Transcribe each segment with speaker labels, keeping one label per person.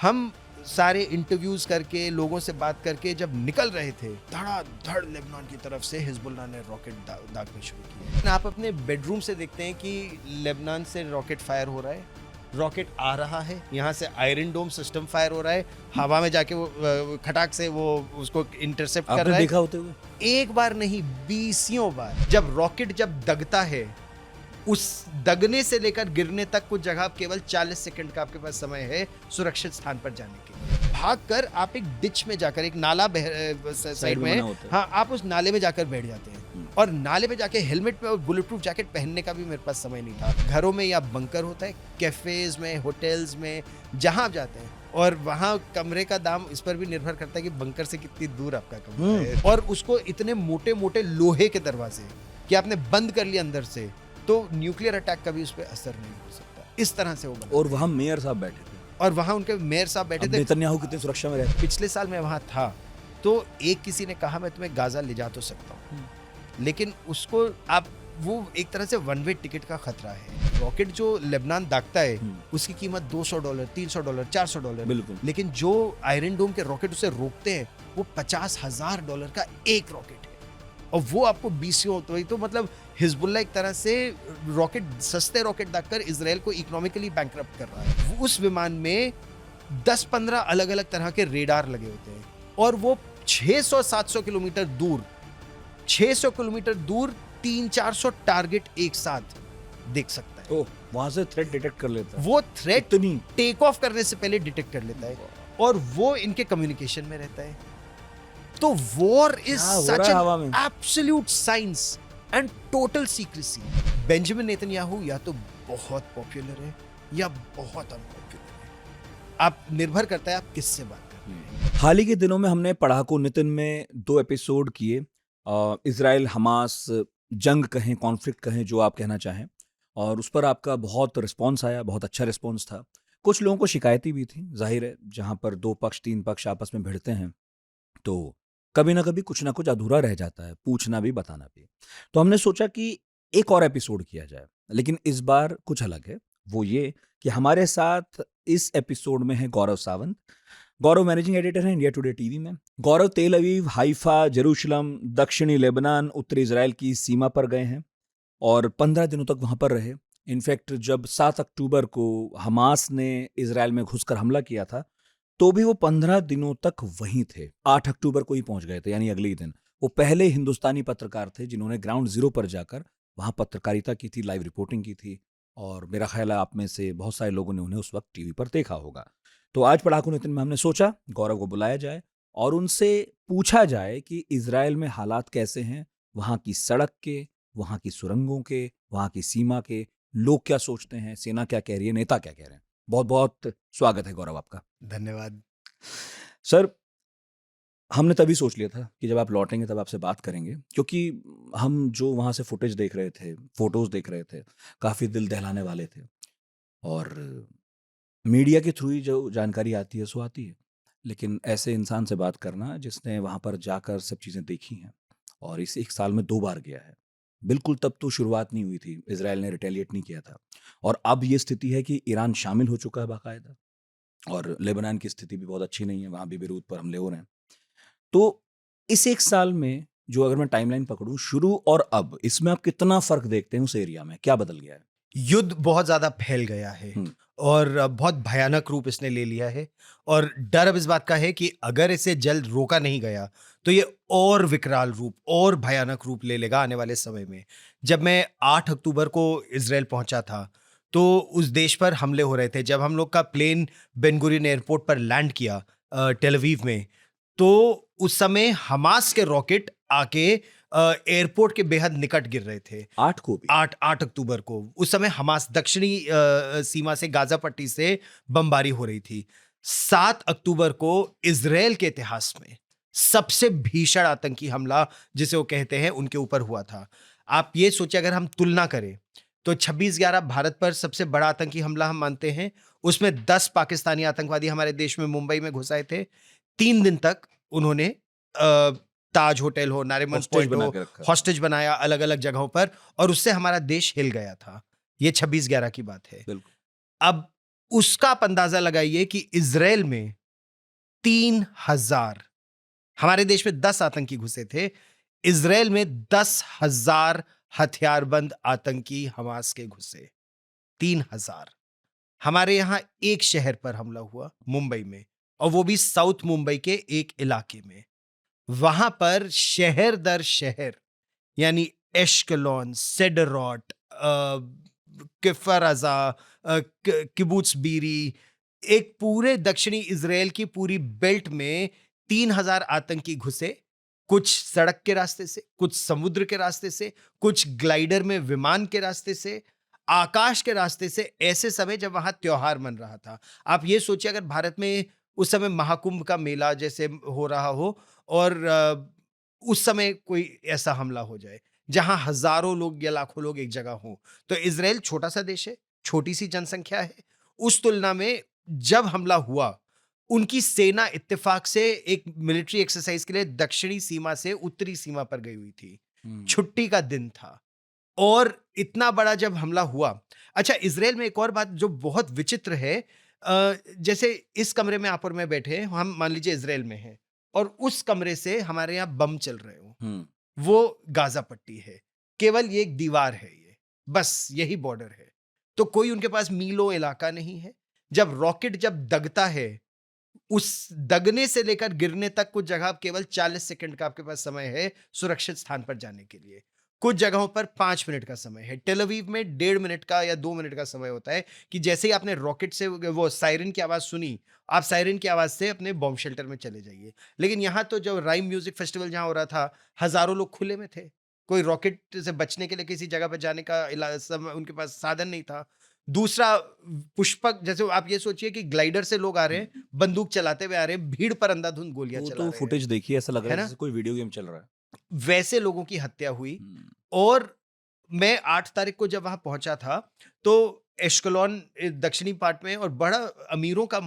Speaker 1: हम सारे इंटरव्यूज करके लोगों से बात करके जब निकल रहे थे, धड़ाधड़ लेबनान की तरफ से हिजबुल्लाह ने रॉकेट दागने शुरू किए। आप अपने बेडरूम से देखते हैं कि लेबनान से रॉकेट फायर हो रहा है, रॉकेट आ रहा है, यहाँ से आयरन डोम सिस्टम फायर हो रहा है, हवा में जाके वो खटाक से वो उसको इंटरसेप्ट कर रहा है।
Speaker 2: देखा होते हुए?
Speaker 1: एक बार नहीं, बीसियों बार। जब रॉकेट जब दगता है, उस दगने से लेकर गिरने तक कुछ जगह केवल 40 सेकंड का आपके पास समय है सुरक्षित स्थान पर जाने के लिए। भागकर आप एक डिच में जाकर, एक नाला साइड में, हाँ, आप उस नाले में जाकर बैठ जाते हैं। और नाले में जाके हेलमेट में और बुलेट प्रूफ जैकेट पहनने का भी मेरे पास समय नहीं था। घरों में या बंकर होता है, कैफेज में, होटल्स में, जहां आप जाते हैं, और वहाँ कमरे का दाम इस पर भी निर्भर करता है कि बंकर से कितनी दूर आपका कमरा है। और उसको इतने मोटे मोटे लोहे के दरवाजे कि आपने बंद कर लिया अंदर से, तो न्यूक्लियर अटैक का भी उस पर असर नहीं हो सकता। इस तरह से वो बना।
Speaker 2: और वहाँ मेयर साहब बैठे थे,
Speaker 1: और वहाँ उनके मेयर साहब बैठे थे।
Speaker 2: नेतन्याहू कितनी सुरक्षा में रहते।
Speaker 1: पिछले साल मैं वहाँ था, तो एक किसी ने कहा मैं तुम्हें गाजा ले जा तो सकता हूँ, लेकिन उसको आप, वो एक तरह से वन वे टिकट का खतरा है। रॉकेट जो लेबनान दागता है उसकी कीमत $200, $300, $400,
Speaker 2: बिल्कुल।
Speaker 1: लेकिन जो आयरन डोम के रॉकेट उसे रोकते हैं वो $50,000 का एक रॉकेट है, और वो आपको 20 तो मतलब हिजबुल्लाह एक तरह से रॉकेट, सस्ते रॉकेट दागकर इजराइल को इकोनॉमिकली बैंकरप्ट कर रहा है। उस विमान में 10-15 अलग अलग तरह के रेडार लगे होते हैं, और वो 600-700 किलोमीटर दूर 300-400 टारगेट एक साथ देख सकता है।
Speaker 2: ओह, वहां से थ्रेट डिटेक्ट कर लेता है।
Speaker 1: वो थ्रेट टेक ऑफ करने से पहले डिटेक्ट कर लेता है, और वो इनके कम्युनिकेशन में रहता है। तो war is such an absolute science and total secrecy. Benjamin Netanyahu या तो बहुत पॉपुलर है या बहुत अनपॉपुलर है, आप निर्भर करता है आप किससे बात कर रहे हैं।
Speaker 2: हाल ही के दिनों में हमने पढ़ाकू नितिन में 2 एपिसोड किए, इजराइल हमास जंग कहें, कॉन्फ्लिक्ट कहें, जो आप कहना चाहें, और उस पर आपका बहुत रिस्पॉन्स आया, बहुत अच्छा रिस्पॉन्स था। कुछ लोगों को शिकायतें भी थी, जाहिर है जहाँ पर 2 पक्ष 3 पक्ष आपस में भिड़ते हैं तो कभी ना कभी कुछ ना कुछ अधूरा रह जाता है, पूछना भी बताना भी। तो हमने सोचा कि एक और एपिसोड किया जाए, लेकिन इस बार कुछ अलग है। वो ये कि हमारे साथ इस एपिसोड में है गौरव सावंत। गौरव मैनेजिंग एडिटर है इंडिया टुडे टीवी में। गौरव तेल अवीव, हाइफा, जेरूशलम, दक्षिणी लेबनान, उत्तरी इजराइल की सीमा पर गए हैं और 15 दिनों तक वहां पर रहे। इनफैक्ट जब 7 अक्टूबर को हमास ने इजराइल में घुसकर हमला किया था, तो भी वो 15 दिनों तक वहीं थे। 8 अक्टूबर को ही पहुंच गए थे, यानी अगले ही दिन। वो पहले हिंदुस्तानी पत्रकार थे जिन्होंने ग्राउंड जीरो पर जाकर वहां पत्रकारिता की थी, लाइव रिपोर्टिंग की थी, और मेरा ख्याल है आप में से बहुत सारे लोगों ने उन्हें उस वक्त टीवी पर देखा होगा। तो आज पढ़ाकू नितिन में हमने सोचा गौरव को बुलाया जाए और उनसे पूछा जाए कि इजराइल में हालात कैसे हैं, वहां की सड़क के, वहां की सुरंगों के, वहां की सीमा के, लोग क्या सोचते हैं, सेना क्या कह रही है, नेता क्या कह रहे हैं। बहुत बहुत स्वागत है गौरव आपका।
Speaker 1: धन्यवाद
Speaker 2: सर। हमने तभी सोच लिया था कि जब आप लौटेंगे तब आपसे बात करेंगे, क्योंकि हम जो वहाँ से फुटेज देख रहे थे, फोटोज देख रहे थे, काफ़ी दिल दहलाने वाले थे। और मीडिया के थ्रू ही जो जानकारी आती है सो आती है, लेकिन ऐसे इंसान से बात करना जिसने वहाँ पर जाकर सब चीज़ें देखी हैं और इस 1 साल में 2 बार गया है, बिल्कुल तब तो शुरुआत नहीं हुई थी, इजराइल ने रिटेलिएट नहीं किया था, और अब ये स्थिति है कि ईरान शामिल हो चुका है बाकायदा, और लेबनान की स्थिति भी बहुत अच्छी नहीं है, वहाँ भी बेरूत पर हमले हो रहे हैं। तो इस 1 साल में जो अगर मैं टाइमलाइन पकड़ूं, शुरू और अब, इसमें आप कितना फर्क देखते हैं उस एरिया में, क्या बदल गया है?
Speaker 1: युद्ध बहुत ज्यादा फैल गया है और बहुत भयानक रूप इसने ले लिया है, और डर अब इस बात का है कि अगर इसे जल्द रोका नहीं गया तो ये और विकराल रूप और भयानक रूप ले लेगा आने वाले समय में। जब मैं 8 अक्टूबर को इजराइल पहुंचा था तो उस देश पर हमले हो रहे थे। जब हम लोग का प्लेन बेन गुरियन एयरपोर्ट पर लैंड किया टेल अवीव में, तो उस समय हमास के रॉकेट आके एयरपोर्ट के बेहद निकट गिर रहे थे। 8 अक्टूबर को उस समय हमास दक्षिणी सीमा से, गाजा पट्टी से बमबारी हो रही थी। 7 अक्टूबर को इजराइल के इतिहास में सबसे भीषण आतंकी हमला जिसे वो कहते हैं उनके ऊपर हुआ था। आप ये सोचिए, अगर हम तुलना करें तो 26/11 भारत पर सबसे बड़ा आतंकी हमला हम मानते हैं। उसमें 10 पाकिस्तानी आतंकवादी हमारे देश में मुंबई में घुस आए थे। 3 दिन तक उन्होंने ताज होटल हो, नारीमन पॉइंट हो, हॉस्टेज बनाया अलग अलग जगहों पर, और उससे हमारा देश हिल गया था। ये 26/11 की बात है।
Speaker 2: बिल्कुल।
Speaker 1: अब उसका आप अंदाजा लगाइए कि इजराइल में 3,000, हमारे देश में 10 आतंकी घुसे थे, इजराइल में 10,000 हथियारबंद आतंकी हमास के घुसे। 3,000। हमारे यहां एक शहर पर हमला हुआ, मुंबई में, और वो भी साउथ मुंबई के एक इलाके में। वहां पर शहर दर शहर, यानी एश्कलॉन, सेडरॉट, किफर अजा, किबुत्स बीरी, एक पूरे दक्षिणी इजराइल की पूरी बेल्ट में 3,000 आतंकी घुसे। कुछ सड़क के रास्ते से, कुछ समुद्र के रास्ते से, कुछ ग्लाइडर में विमान के रास्ते से, आकाश के रास्ते से, ऐसे समय जब वहां त्योहार मन रहा था। आप ये सोचिए अगर भारत में उस समय महाकुंभ का मेला जैसे हो रहा हो और उस समय कोई ऐसा हमला हो जाए जहां हजारों लोग या लाखों लोग एक जगह हों। तो इजराइल छोटा सा देश है, छोटी सी जनसंख्या है। उस तुलना में जब हमला हुआ, उनकी सेना इत्तेफाक से एक मिलिट्री एक्सरसाइज के लिए दक्षिणी सीमा से उत्तरी सीमा पर गई हुई थी। छुट्टी का दिन था और इतना बड़ा जब हमला हुआ। अच्छा, इजराइल में एक और बात जो बहुत विचित्र है, जैसे इस कमरे में आप और मैं बैठे हैं, हम मान लीजिए इजराइल में हैं और उस कमरे से हमारे यहाँ बम चल रहे हो, वो गाजा पट्टी है, केवल ये एक दीवार है, ये बस यही बॉर्डर है। तो कोई उनके पास मीलों इलाका नहीं है। जब रॉकेट जब दगता है, उस दगने से लेकर गिरने तक कुछ जगह केवल 40 सेकंड का आपके पास समय है सुरक्षित स्थान पर जाने के लिए। कुछ जगहों पर 5 मिनट का समय है। टेल अवीव में 1.5 मिनट का या 2 मिनट का समय होता है कि जैसे ही आपने रॉकेट से वो सायरन की आवाज सुनी, आप सायरन की आवाज से अपने बॉम्ब शेल्टर में चले जाइए। लेकिन यहाँ तो जब राइम म्यूजिक फेस्टिवल जहाँ हो रहा था, हजारों लोग खुले में थे। कोई रॉकेट से बचने के लिए किसी जगह पर जाने का उनके पास साधन नहीं था। दूसरा, पुष्पक, जैसे आप ये सोचिए कि ग्लाइडर से लोग आ रहे हैं, बंदूक चलाते हुए आ रहे हैं, भीड़ पर अंधाधुंध गोलियां
Speaker 2: वो
Speaker 1: चला
Speaker 2: तो
Speaker 1: रहे हैं,
Speaker 2: फुटेज देखिए, ऐसा लग रहा
Speaker 1: है
Speaker 2: है
Speaker 1: ना?
Speaker 2: जैसे कोई वीडियो गेम चल रहा है।
Speaker 1: वैसे लोगों की हत्या हुई।
Speaker 2: हम्म,
Speaker 1: और मैं 8 तारीख को जब वहां पहुंचा था, तो एश्कलॉन दक्षिणी पार्ट में और बड़ा अमीरों का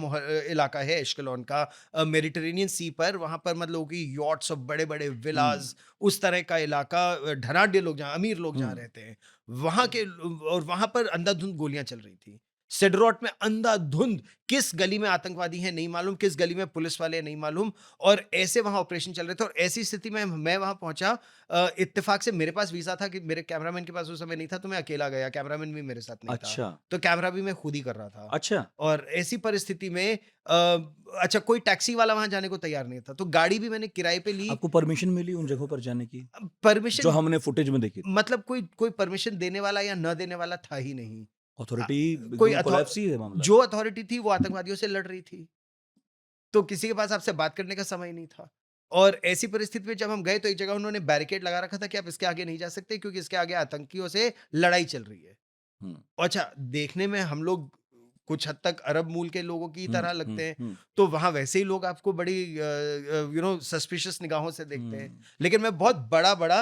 Speaker 1: इलाका है एश्कलॉन का, मेडिटेरेनियन सी पर, वहां पर मतलब कि यॉट्स और बड़े बड़े
Speaker 2: हम्म,
Speaker 1: विलास, उस तरह का इलाका, धनाढ्य लोग जहाँ, अमीर लोग जहाँ
Speaker 2: हम्म,
Speaker 1: रहते हैं, वहां के और वहां पर अंधाधुंध गोलियां चल रही थी। सेडरॉट में अंधाधुंध, किस गली में आतंकवादी हैं नहीं मालूम, किस गली में पुलिस वाले हैं नहीं मालूम, और ऐसे वहां ऑपरेशन चल रहे थे। और ऐसी स्थिति में मैं वहां पहुंचा, इत्तेफाक से मेरे पास वीजा था कि मेरे कैमरामैन के पास उस समय नहीं था, तो मैं अकेला गया, कैमरामैन भी मेरे साथ नहीं था,
Speaker 2: अच्छा,
Speaker 1: तो कैमरा भी मैं खुद ही कर रहा था।
Speaker 2: अच्छा,
Speaker 1: और ऐसी परिस्थिति में अच्छा, कोई टैक्सी वाला वहां जाने को तैयार नहीं था, तो गाड़ी भी मैंने किराए पे ली।
Speaker 2: आपको परमिशन मिली उन जगहों पर जाने की, जो
Speaker 1: परमिशन,
Speaker 2: हमने फुटेज में देखी थी?
Speaker 1: मतलब कोई कोई परमिशन देने वाला या न देने वाला था ही नहीं। अ,
Speaker 2: अथॉरिटी
Speaker 1: कोई
Speaker 2: एकदम कोलैप्स ही है मामला।
Speaker 1: जो अथॉरिटी थी वो आतंकवादियों से लड़ रही थी, तो किसी के पास आपसे बात करने का समय नहीं था। और ऐसी परिस्थिति में जब हम गए, तो एक जगह उन्होंने बैरिकेड लगा रखा था कि आप इसके आगे नहीं जा सकते, क्योंकि इसके आगे आतंकियों से लड़ाई चल रही है।
Speaker 2: हम्म,
Speaker 1: अच्छा, देखने में हम लोग कुछ हद तक अरब मूल के लोगों की तरह लगते हैं,
Speaker 2: हम्म,
Speaker 1: तो वहाँ वैसे ही लोग आपको बड़ी सस्पिशियस निगाहों से देखते हैं।
Speaker 2: हम्म,
Speaker 1: लेकिन मैं बहुत बड़ा-बड़ा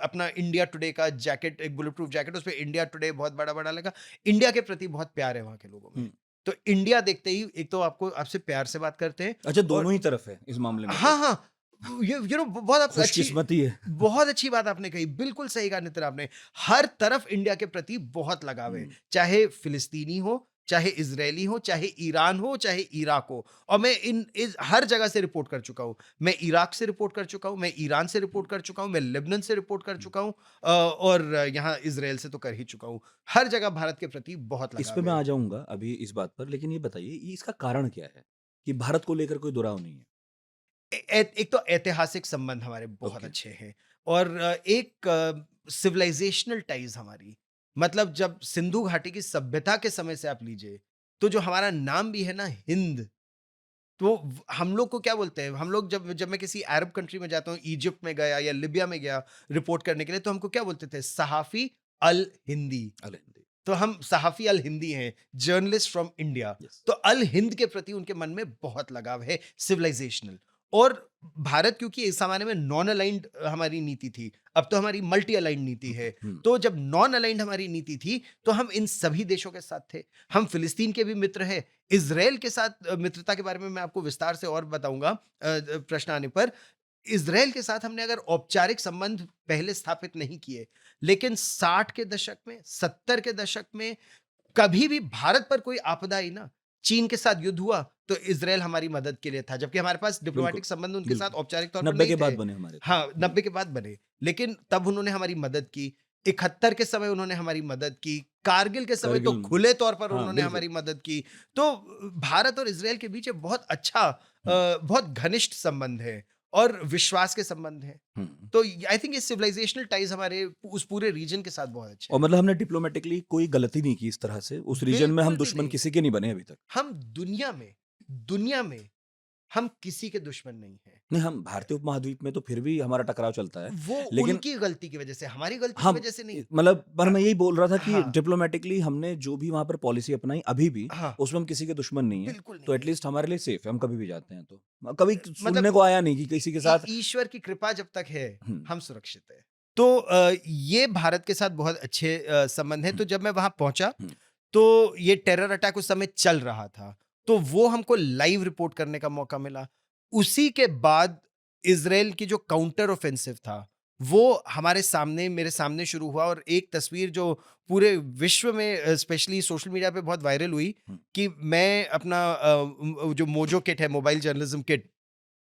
Speaker 1: अपना इंडिया टुडे का जैकेट, एक बुलेट प्रूफ जैकेट, उसपे इंडिया टुडे बहुत बड़ा-बड़ा लगा। इंडिया के प्रति बहुत प्यार है वहाँ के लोगों में।
Speaker 2: हम्म।
Speaker 1: तो इंडिया देखते ही एक तो आपको आपसे प्यार से बात करते हैं,
Speaker 2: अच्छा,
Speaker 1: और
Speaker 2: दोनों ही तरफ है इस मामले में
Speaker 1: हाँ,
Speaker 2: तो।
Speaker 1: हाँ, बहुत अच्छी,
Speaker 2: खुशकिस्मती है।
Speaker 1: बहुत अच्छी बात आपने कही, बिल्कुल सही कहा नितिन आपने। हर तरफ इंडिया के प्रति बहुत लगाव है,
Speaker 2: हम्म,
Speaker 1: चाहे फिलिस्तीनी हो, चाहे इज़राइली हो, चाहे ईरान हो, चाहे इराक हो। और मैं इन इस हर जगह से रिपोर्ट कर चुका हूँ। मैं इराक से रिपोर्ट कर चुका हूँ, मैं ईरान से रिपोर्ट कर चुका हूँ, मैं लेबनान से रिपोर्ट कर
Speaker 2: हम्म।
Speaker 1: चुका हूँ, और यहाँ इज़राइल से तो कर ही चुका हूँ। हर जगह भारत के प्रति बहुत
Speaker 2: इस पे
Speaker 1: लगाव
Speaker 2: मैं आ
Speaker 1: है।
Speaker 2: जाऊंगा अभी इस बात पर, लेकिन ये बताइए, ये इसका कारण क्या है कि भारत को लेकर कोई दुराव नहीं है?
Speaker 1: एक तो ऐतिहासिक संबंध हमारे बहुत
Speaker 2: ओके।
Speaker 1: अच्छे हैं, और एक सिविलाइजेशनल टाइज हमारी, मतलब जब सिंधु घाटी की सभ्यता के समय से आप लीजिए, तो जो हमारा नाम भी है ना, हिंद, तो हम लोग को क्या बोलते हैं, हम लोग जब जब मैं किसी अरब कंट्री में जाता हूँ, इजिप्ट में गया या लिबिया में गया रिपोर्ट करने के लिए, तो हमको क्या बोलते थे, सहाफी अल हिंदी।
Speaker 2: अल हिंदी।
Speaker 1: तो हम सहाफ़ी अल हिंदी हैं, जर्नलिस्ट फ्रॉम इंडिया।
Speaker 2: यस।
Speaker 1: तो अल हिंद के प्रति उनके मन में बहुत लगाव है, सिविलाइजेशनल। और भारत, क्योंकि इस ज़माने में नॉन अलाइन्ड हमारी नीति थी, अब तो हमारी मल्टी अलाइन्ड नीति है। तो जब नॉन अलाइन्ड हमारी नीति थी, तो हम इन सभी देशों के साथ थे। हम फ़िलिस्तीन के भी मित्र हैं, इज़राइल के साथ मित्रता के बारे में मैं आपको विस्तार से और बताऊँगा प्रश्न आने पर। इज़राइल के साथ हमने अगर औपचारिक संबंध पहले स्थापित नहीं किए, लेकिन 60 के दशक में, 70 के दशक में कभी भी भारत पर कोई आपदा आई ना, चीन के साथ युद्ध हुआ, तो इज़राइल हमारी मदद के लिए था, जबकि हमारे पास
Speaker 2: बिल्कुल,
Speaker 1: डिप्लोमैटिक संबंध उनके साथ
Speaker 2: बिल्कुल।
Speaker 1: औपचारिक तौर पर
Speaker 2: 90
Speaker 1: नहीं
Speaker 2: के
Speaker 1: थे।
Speaker 2: बाद बने हमारे तो।
Speaker 1: हाँ,
Speaker 2: हुँ,
Speaker 1: 90 के बाद बने, लेकिन तब उन्होंने हमारी मदद की। 71 के समय उन्होंने हमारी मदद की, कारगिल के समय तो
Speaker 2: करगिल में।
Speaker 1: खुले तौर पर
Speaker 2: हाँ,
Speaker 1: उन्होंने
Speaker 2: बिल्कुल।
Speaker 1: हमारी मदद की। तो भारत और इज़राइल के बीच एक बहुत अच्छा
Speaker 2: हुँ,
Speaker 1: बहुत घनिष्ठ संबंध है और विश्वास के संबंध हैं।
Speaker 2: हुँ।
Speaker 1: तो आई थिंक ये सिविलाइजेशनल टाइज़ हमारे उस पूरे रीजन के साथ बहुत अच्छे
Speaker 2: और
Speaker 1: हैं।
Speaker 2: मतलब हमने डिप्लोमैटिकली कोई गलती नहीं की इस तरह से। उस रीजन में हम
Speaker 1: बिल्कुल भी
Speaker 2: दुश्मन
Speaker 1: नहीं।
Speaker 2: किसी के नहीं बने अभी तक।
Speaker 1: हम दुनिया में हम किसी के दुश्मन नहीं हैं।
Speaker 2: नहीं, हम भारतीय उपमहाद्वीप में तो फिर भी हमारा टकराव चलता है।
Speaker 1: वो
Speaker 2: लेकिन
Speaker 1: उनकी गलती की वजह से, हमारी गलती की
Speaker 2: हम
Speaker 1: वजह से नहीं।
Speaker 2: मतलब पर
Speaker 1: अ,
Speaker 2: मैं यही बोल रहा था कि
Speaker 1: हाँ,
Speaker 2: डिप्लोमैटिकली हमने जो भी वहाँ पर पॉलिसी अपनाई अभी भी,
Speaker 1: हाँ,
Speaker 2: उसमें हम किसी के दुश्मन नहीं हैं।
Speaker 1: बिल्कुल
Speaker 2: तो
Speaker 1: नहीं
Speaker 2: एट
Speaker 1: है।
Speaker 2: लीस्ट हमारे लिए सेफ है, हम कभी भी जाते हैं तो। कभी
Speaker 1: मतलब
Speaker 2: सुनने को आया नहीं कि किसी के साथ
Speaker 1: ईश्वर की कृपा जब तक है,
Speaker 2: हुँ,
Speaker 1: हम सुरक्षित हैं। तो ये भारत के साथ बहुत अच्छे संबंध हैं।
Speaker 2: हुँ,
Speaker 1: तो जब मैं वहाँ पहुँचा,
Speaker 2: हुँ,
Speaker 1: तो ये टेरर अटैक उस समय चल रहा था। तो वो हमको लाइव रिपोर्ट करने का मौका मिला। उसी के बाद इज़राइल की जो काउंटर ऑफेंसिव था, वो हमारे सामने मेरे सामने शुरू हुआ और एक तस्वीर जो पूरे विश्व में स्पेशली सोशल मीडिया पे बहुत वायरल हुई
Speaker 2: हुँ।
Speaker 1: कि मैं अपना जो मोजो किट है, mobile journalism kit,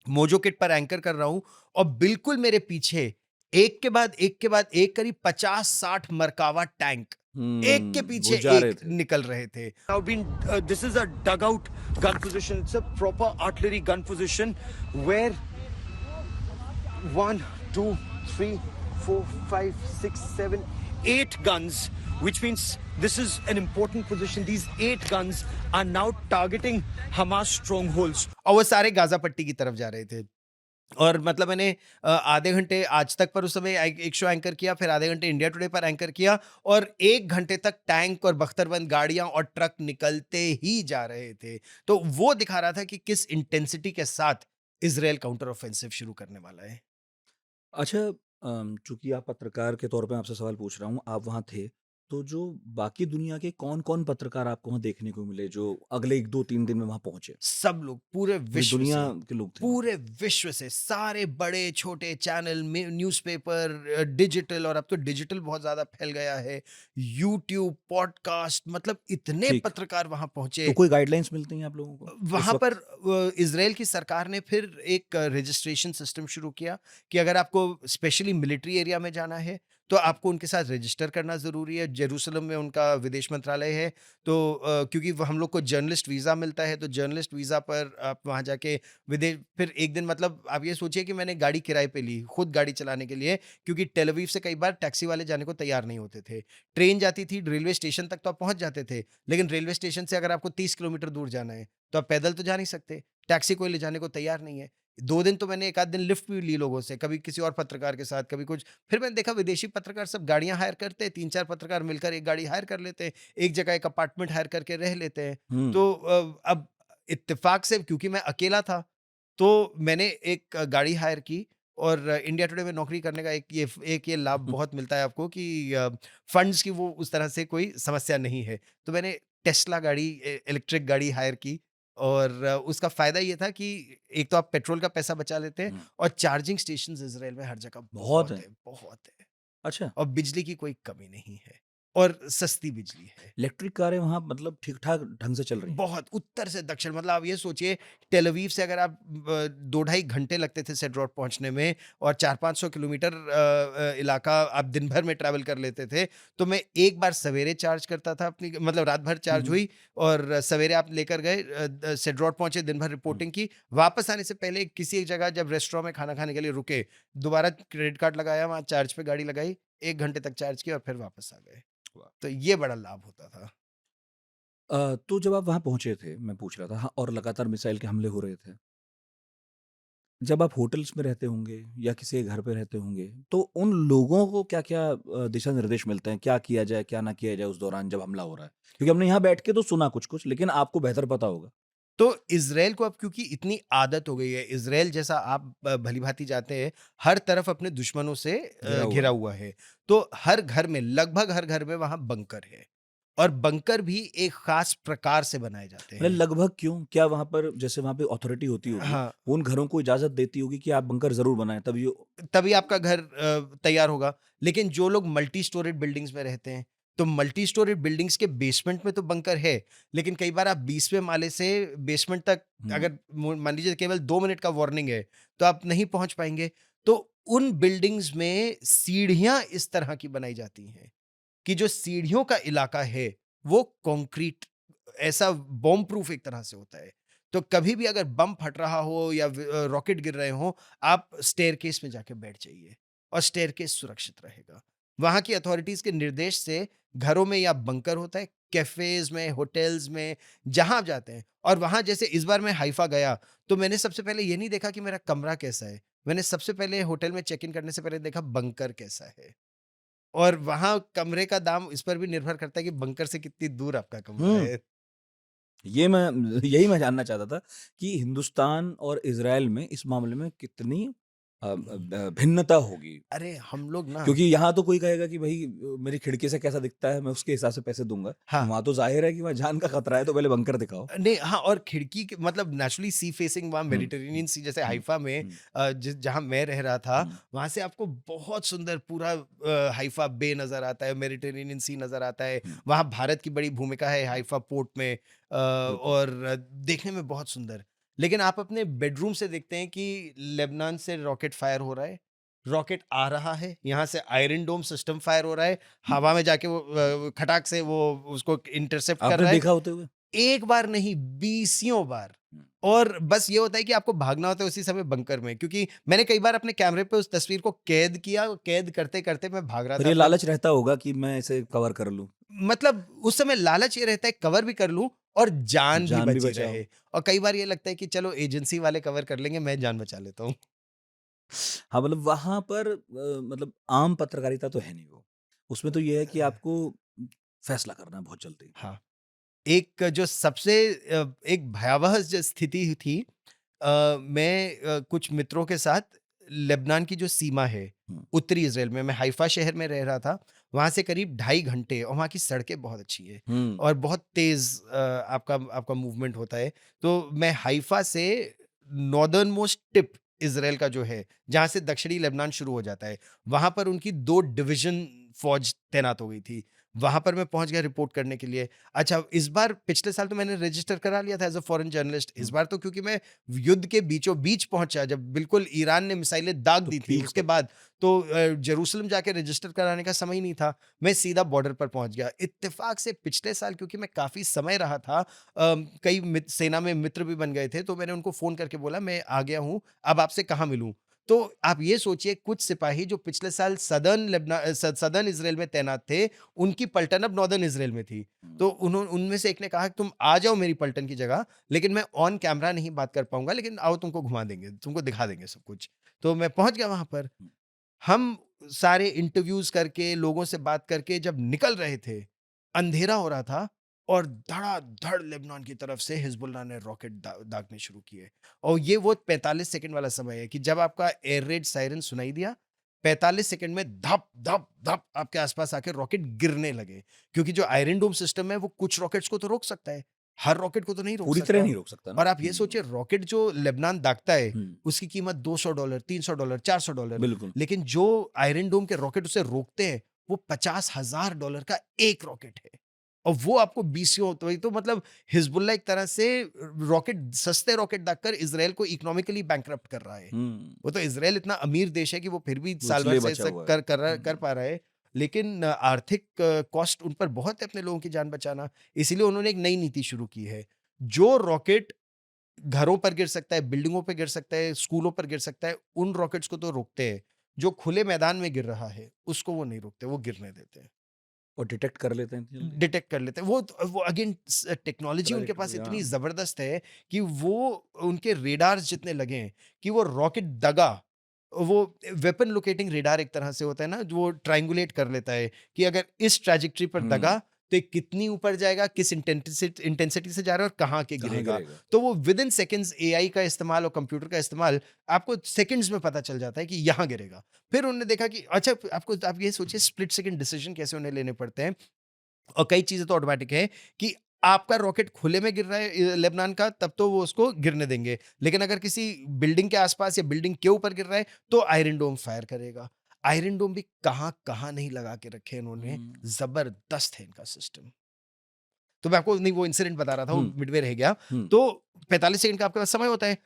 Speaker 1: mojo kit पर एंकर कर रहा हूँ और बिल्कुल मेरे पीछे एक के बाद एक के बाद एक करीब 50-60 मरकावा टैंक एक के
Speaker 2: वो
Speaker 1: पीछे
Speaker 2: जा रहे
Speaker 1: एक
Speaker 2: थे।
Speaker 1: निकल रहे थे।
Speaker 3: Now been this is a dugout gun position. It's a proper artillery gun position where one, two, three, four, five, six, seven, 8 guns, which means this is an important position. These 8 guns are now targeting Hamas strongholds.
Speaker 1: और वो सारे Gaza पट्टी की तरफ जा रहे थे। और मतलब मैंने आधे घंटे आज तक पर उस समय एक शो एंकर किया, फिर आधे घंटे इंडिया टुडे पर एंकर किया और 1 घंटे तक टैंक और बख्तरबंद गाड़ियाँ और ट्रक निकलते ही जा रहे थे। तो वो दिखा रहा था कि किस इंटेंसिटी के साथ इज़राइल काउंटर ऑफेंसिव शुरू करने वाला है।
Speaker 2: अच्छा चूँकि आप पत्रकार के तौर पे आपसे सवाल पूछ रहा हूँ, आप वहाँ थे, तो जो बाकी दुनिया के कौन-कौन पत्रकार आपको वहाँ देखने को मिले, जो अगले 1, 2, 3 दिन में वहाँ पहुँचे?
Speaker 1: सब लोग पूरे
Speaker 2: पूरी
Speaker 1: विश्व
Speaker 2: दुनिया
Speaker 1: से,
Speaker 2: के लोग थे वहाँ?
Speaker 1: पूरे विश्व से सारे बड़े छोटे चैनल में न्यूज़पेपर, डिजिटल, और अब तो डिजिटल बहुत ज़्यादा फैल गया है, यूट्यूब, पॉडकास्ट, मतलब इतने
Speaker 2: ठीक।
Speaker 1: पत्रकार वहाँ
Speaker 2: तो
Speaker 1: पहुँचे।
Speaker 2: कोई गाइडलाइंस मिलती हैं आप लोगों को इस
Speaker 1: वहाँ पर
Speaker 2: वक़्त?
Speaker 1: इज़राइल की सरकार ने फिर एक रजिस्ट्रेशन सिस्टम शुरू किया कि अगर आपको स्पेशली मिलिट्री एरिया में जाना है, तो आपको उनके साथ रजिस्टर करना ज़रूरी है। जेरूसलम में उनका विदेश मंत्रालय है, तो क्योंकि वो हम लोग को जर्नलिस्ट वीज़ा मिलता है, तो जर्नलिस्ट वीज़ा पर आप वहाँ जाके विदेश फिर 1 दिन, मतलब आप ये सोचिए कि मैंने गाड़ी किराए पे ली, खुद गाड़ी चलाने के लिए, क्योंकि टेल अवीव से कई बार टैक्सी वाले जाने को तैयार नहीं होते थे। ट्रेन जाती थी, रेलवे स्टेशन तक तो आप पहुँच जाते थे, लेकिन रेलवे स्टेशन से अगर आपको 30 किलोमीटर दूर जाना है, तो आप पैदल तो जा नहीं सकते, टैक्सी कोई ले जाने को तैयार नहीं है। 2 दिन तो मैंने 1 आध दिन लिफ्ट भी ली लोगों से, कभी किसी और पत्रकार के साथ, कभी कुछ। फिर मैंने देखा विदेशी पत्रकार सब गाड़ियाँ हायर करते हैं, 3-4 पत्रकार मिलकर एक गाड़ी हायर कर लेते हैं, एक जगह एक अपार्टमेंट हायर करके रह लेते हैं।
Speaker 2: हुँ।
Speaker 1: तो अब इत्तेफ़ाक से क्योंकि मैं अकेला था, तो मैंने एक गाड़ी हायर की और इंडिया टुडे में नौकरी करने का एक ये लाभ बहुत मिलता है आपको कि फंड्स की वो उस तरह से कोई समस्या नहीं है। तो मैंने टेस्ला गाड़ी, इलेक्ट्रिक गाड़ी हायर की और उसका फ़ायदा ये था कि एक तो आप पेट्रोल का पैसा बचा लेते हैं
Speaker 2: हुँ।
Speaker 1: और चार्जिंग स्टेशंस इज़राइल में हर जगह
Speaker 2: बहुत
Speaker 1: बहुत
Speaker 2: है।
Speaker 1: है, बहुत है।
Speaker 2: अच्छा,
Speaker 1: और बिजली की कोई कमी नहीं है और सस्ती बिजली है।
Speaker 2: इलेक्ट्रिक कारें वहाँ मतलब ठीक-ठाक ढंग से चल रही हैं?
Speaker 1: बहुत उत्तर से दक्षिण, मतलब आप ये सोचिए, टेल अवीव से अगर आप 2 ढाई घंटे लगते थे सेड्रोट पहुँचने में और 400-500 किलोमीटर इलाका आप दिन भर में ट्रैवल कर लेते थे, तो मैं एक बार सवेरे चार्ज करता था अपनी, मतलब रात भर
Speaker 2: हुँ,
Speaker 1: चार्ज
Speaker 2: हुँ।
Speaker 1: हुई और सवेरे आप लेकर गए, सेड्रोट पहुँचे, दिन भर
Speaker 2: हुँ।
Speaker 1: रिपोर्टिंग की, वापस आने से पहले किसी एक जगह जब रेस्टोरेंट में खाना खाने के लिए रुके, दोबारा क्रेडिट कार्ड लगाया, वहाँ चार्ज पे गाड़ी लगाई, 1 घंटे तक चार्ज किया और फिर वापस आ गए।
Speaker 2: वाह!
Speaker 1: तो ये बड़ा लाभ होता था।
Speaker 2: तो जब आप वहाँ पहुँचे थे, मैं पूछ रहा था हाँ, और लगातार मिसाइल के हमले हो रहे थे। जब आप होटल्स में रहते होंगे या किसी के घर पे रहते होंगे, तो उन लोगों को क्या-क्या दिशा निर्देश मिलते हैं? क्या किया जाए, क्या ना किया जाए उस दौरान जब हमला हो रहा है? क्योंकि हमने यहाँ बैठ के तो सुना कुछ-कुछ, लेकिन आपको बेहतर पता होगा।
Speaker 1: तो इज़राइल को अब क्योंकि इतनी आदत हो गई है, इज़राइल जैसा आप भली-भाँति जानते हैं, हर तरफ अपने दुश्मनों से
Speaker 2: घिरा हुआ
Speaker 1: घिरा
Speaker 2: है।
Speaker 1: हुआ है। तो हर घर में, लगभग हर घर में वहाँ बंकर है और बंकर भी एक ख़ास प्रकार से बनाए जाते
Speaker 2: मतलब
Speaker 1: हैं।
Speaker 2: लगभग क्यों? क्या वहाँ पर जैसे वहाँ पे अथॉरिटी होती होगी,
Speaker 1: हाँ,
Speaker 2: वो उन घरों को इजाज़त देती होगी कि आप बंकर ज़रूर बनाएँ, तभी वो
Speaker 1: तभी आपका घर तैयार होगा। लेकिन जो लोग मल्टी स्टोरेड बिल्डिंग्स में रहते हैं, तो मल्टी स्टोरी बिल्डिंग्स के बेसमेंट में तो बंकर है, लेकिन कई बार आप 20वें माले से बेसमेंट तक अगर मान लीजिए केवल 2 मिनट का वार्निंग है, तो आप नहीं पहुंच पाएंगे। तो उन बिल्डिंग्स में सीढ़ियां इस तरह की बनाई जाती हैं कि जो सीढ़ियों का इलाका है वो कंक्रीट, ऐसा बॉम्ब प्रूफ एक तरह से होता है। तो कभी भी अगर बम फट रहा हो या रॉकेट गिर रहे हो, आप स्टेयरकेस में जाके बैठ जाइए और स्टेयरकेस सुरक्षित रहेगा। वहां की अथॉरिटीज के निर्देश से घरों में या बंकर होता है, कैफेज में, होटल्स में, जहां आप जाते हैं। और वहां जैसे इस बार मैं हाइफा गया, तो मैंने सबसे पहले ये नहीं देखा कि मेरा कमरा कैसा है, मैंने सबसे पहले होटल में चेक इन करने से पहले देखा बंकर कैसा है। और वहाँ कमरे का दाम इस पर भी निर्भर करता है कि बंकर से कितनी दूर आपका कमरा
Speaker 2: हुँ।
Speaker 1: है।
Speaker 2: ये मैं यही मैं जानना चाहता था कि हिंदुस्तान और इज़राइल में इस मामले में कितनी भिन्नता होगी?
Speaker 1: अरे हम लोग ना,
Speaker 2: क्योंकि यहाँ तो कोई कहेगा कि भई मेरी खिड़की से कैसा दिखता है, मैं उसके हिसाब से पैसे दूँगा।
Speaker 1: हाँ,
Speaker 2: वहाँ तो ज़ाहिर है कि वहाँ जान का खतरा है, तो पहले बंकर दिखाओ।
Speaker 1: नहीं हाँ, और खिड़की के मतलब नेचुरली सी फेसिंग वहाँ
Speaker 2: हुँ,
Speaker 1: मेडिटेरेनियन सी, जैसे
Speaker 2: हुँ,
Speaker 1: हाइफा में
Speaker 2: हुँ,
Speaker 1: जिस जहाँ मैं रह रहा था,
Speaker 2: हुँ,
Speaker 1: वहाँ से आपको बहुत सुंदर पूरा हाइफा बे नज़र आता है, मेडिटेरेनियन सी नज़र आता है।
Speaker 2: हुँ,
Speaker 1: वहाँ भारत की बड़ी भूमिका है हाइफा पोर्ट में,
Speaker 2: बिल्कुल।
Speaker 1: और देखने में बहुत सुंदर। लेकिन आप अपने बेडरूम से देखते हैं कि लेबनान से रॉकेट फायर हो रहा है, रॉकेट आ रहा है, यहाँ से आयरन डोम सिस्टम फायर हो रहा है, हवा में जाके वो खटाक से वो उसको इंटरसेप्ट कर
Speaker 2: आपने
Speaker 1: रहा है।
Speaker 2: देखा होते हुए?
Speaker 1: एक बार नहीं, बीसियों बार।
Speaker 2: हुँ,
Speaker 1: और बस ये होता है कि आपको भागना होता है उसी समय बंकर में, क्योंकि मैंने कई बार अपने कैमरे पे उस तस्वीर को कैद किया, कैद करते-करते मैं भाग रहा
Speaker 2: फिर
Speaker 1: था
Speaker 2: ये
Speaker 1: अपना।
Speaker 2: लालच रहता होगा कि मैं इसे कवर कर लूँ,
Speaker 1: मतलब उस समय लालच ये रहता है कवर भी कर लूँ और जान भी
Speaker 2: जान भी
Speaker 1: बची
Speaker 2: बचाओ।
Speaker 1: रहे। और कई बार ये लगता है कि चलो एजेंसी वाले कवर कर लेंगे, मैं जान बचा लेता हूँ।
Speaker 2: हाँ, मतलब वहाँ पर मतलब आम पत्रकारिता तो है नहीं वो। उसमें तो ये है कि आपको फैसला करना है बहुत जल्दी।
Speaker 1: हाँ, एक जो सबसे एक भयावह जो स्थिति थी, मैं कुछ मित्रों के साथ लेबनान की जो सीमा है,
Speaker 2: हुँ,
Speaker 1: उत्तरी इज़राइल में, मैं हाइफ़ा शहर में रह रहा था। वहाँ से करीब 2.5 घंटे, और वहाँ की सड़कें बहुत अच्छी हैं
Speaker 2: हुँ,
Speaker 1: और बहुत तेज़ आपका आपका मूवमेंट होता है। तो मैं हाइफ़ा से नॉर्दर्न मोस्ट टिप इज़राइल का जो है, जहाँ से दक्षिणी लेबनान शुरू हो जाता है, वहाँ पर उनकी 2 डिवीज़न फ़ौज तैनात हो गई थी। वहाँ पर मैं पहुँच गया रिपोर्ट करने के लिए। अच्छा, इस बार पिछले साल तो मैंने रजिस्टर करा लिया था एज़ अ फॉरेन जर्नलिस्ट। इस
Speaker 2: हुँ।
Speaker 1: बार तो क्योंकि मैं युद्ध के बीचों-बीच पहुँचा, जब बिल्कुल ईरान ने मिसाइलें दाग
Speaker 2: तो
Speaker 1: दी थी,
Speaker 2: पीक
Speaker 1: उसके
Speaker 2: पर थे।
Speaker 1: बाद तो जेरूसलम जाके रजिस्टर कराने का समय ही नहीं था। मैं सीधा बॉर्डर पर पहुँच गया। इत्तेफ़ाक से पिछले साल क्योंकि मैं काफ़ी समय रहा था, कई सेना में मित्र भी बन गए थे, तो मैंने उनको फ़ोन करके बोला, "मैं आ गया हूँ, अब आपसे कहाँ मिलूँ?" तो आप ये सोचिए, कुछ सिपाही जो पिछले साल सदर्न इज़राइल में तैनात थे, उनकी पलटन अब नॉर्दर्न इज़राइल में थी।
Speaker 2: हुँ,
Speaker 1: तो उनमें से एक ने कहा कि तुम आ जाओ मेरी पलटन की जगह, लेकिन मैं ऑन कैमरा नहीं बात कर पाऊँगा, लेकिन आओ तुमको घुमा देंगे, तुमको दिखा देंगे सब कुछ। तो मैं पहुँच गया वहाँ पर।
Speaker 2: हुँ।
Speaker 1: हम सारे इंटरव्यूज़ करके, लोगों से बात करके जब निकल रहे थे, अंधेरा हो रहा था और धड़ाधड़ लेबनान की तरफ से हिज़बुल्लाह ने रॉकेट दागने शुरू किए। और ये वो 45 सेकंड वाला समय है कि जब आपका एयर रेड सायरन सुनाई दिया, 45 सेकंड में धप, धप, धप आपके आस-पास आके रॉकेट गिरने लगे। क्योंकि जो आयरन डोम सिस्टम है, वो कुछ रॉकेट्स को तो रोक सकता है, हर रॉकेट को तो नहीं रोक
Speaker 2: पूरी तरह
Speaker 1: सकता।
Speaker 2: नहीं रोक सकता ना।
Speaker 1: और आप ये
Speaker 2: हुँ,
Speaker 1: सोचिए, रॉकेट जो लेबनान दागता है,
Speaker 2: हुँ,
Speaker 1: उसकी कीमत $200, $300, $400,
Speaker 2: बिल्कुल।
Speaker 1: लेकिन जो आयरन डोम के रॉकेट उसे रोकते हैं, वो $50,000 का एक रॉकेट है। और वो आपको बीसियों, तो मतलब हिज़बुल्लाह एक तरह से रॉकेट, सस्ते रॉकेट दागकर इज़राइल को इकोनॉमिकली बैंकरप्ट कर रहा है।
Speaker 2: हुँ,
Speaker 1: वो तो इज़राइल इतना अमीर देश है कि वो फिर भी
Speaker 2: वो
Speaker 1: साल भर
Speaker 2: इसलिए
Speaker 1: से
Speaker 2: बचा
Speaker 1: ऐसा
Speaker 2: हुआ है।
Speaker 1: कर
Speaker 2: हुँ,
Speaker 1: पा रहा है। लेकिन आर्थिक कॉस्ट उन पर बहुत है अपने लोगों की जान बचाना। इसीलिए उन्होंने एक नई नीति शुरू की है। जो रॉकेट घरों पर गिर सकता है, बिल्डिंगों पे गिर सकता है, स्कूलों पर गिर सकता है, उन रॉकेट्स को तो रोकते हैं। जो खुले मैदान में गिर रहा है, उसको वो नहीं रोकते, वो गिरने देते हैं।
Speaker 2: और डिटेक्ट कर लेते हैं इतनी जल्दी?
Speaker 1: डिटेक्ट कर लेते हैं। वो अगेन टेक्नोलॉजी उनके पास
Speaker 2: ट्रैजेक्टरी हाँ।
Speaker 1: इतनी ज़बरदस्त है कि वो, उनके रेडार्स जितने लगे हैं कि वो रॉकेट दगा, वो वेपन लोकेटिंग रेडार एक तरह से होता है ना, जो वो ट्रायंगुलेट कर लेता है कि अगर इस ट्रैजेक्टरी पर दगा,
Speaker 2: हुँ,
Speaker 1: तो ये कितनी ऊपर जाएगा, किस इंटेंसिटी से जा रहा है और कहाँ के
Speaker 2: कहाँ
Speaker 1: गिरेगा।
Speaker 2: गिरेगा?
Speaker 1: तो वो विदिन सेकंड्स एआई का इस्तेमाल और कंप्यूटर का इस्तेमाल, आपको सेकंड्स में पता चल जाता है कि यहाँ गिरेगा। फिर उन्होंने देखा कि अच्छा, आप ये सोचिए स्प्लिट सेकंड डिसीजन कैसे उन्हें लेने पड़ते हैं। और कई चीज़ें तो ऑटोमैटिक है कि आपका रॉकेट खुले में गिर रहा है लेबनान का, तब तो वो उसको गिरने देंगे। लेकिन अगर किसी बिल्डिंग के आस-पास या बिल्डिंग के ऊपर गिर रहा है, तो आयरन डोम फायर करेगा। आयरन डोम भी कहाँ कहाँ नहीं लगा के रखे इन्होंने,
Speaker 2: हम्म,
Speaker 1: जबरदस्त है इनका सिस्टम। तो मैं आपको नहीं वो इंसिडेंट बता रहा था, वो
Speaker 2: हम्म,
Speaker 1: मिडवे रह गया।
Speaker 2: हम्म,
Speaker 1: तो 45 सेकंड का आपके पास समय होता है।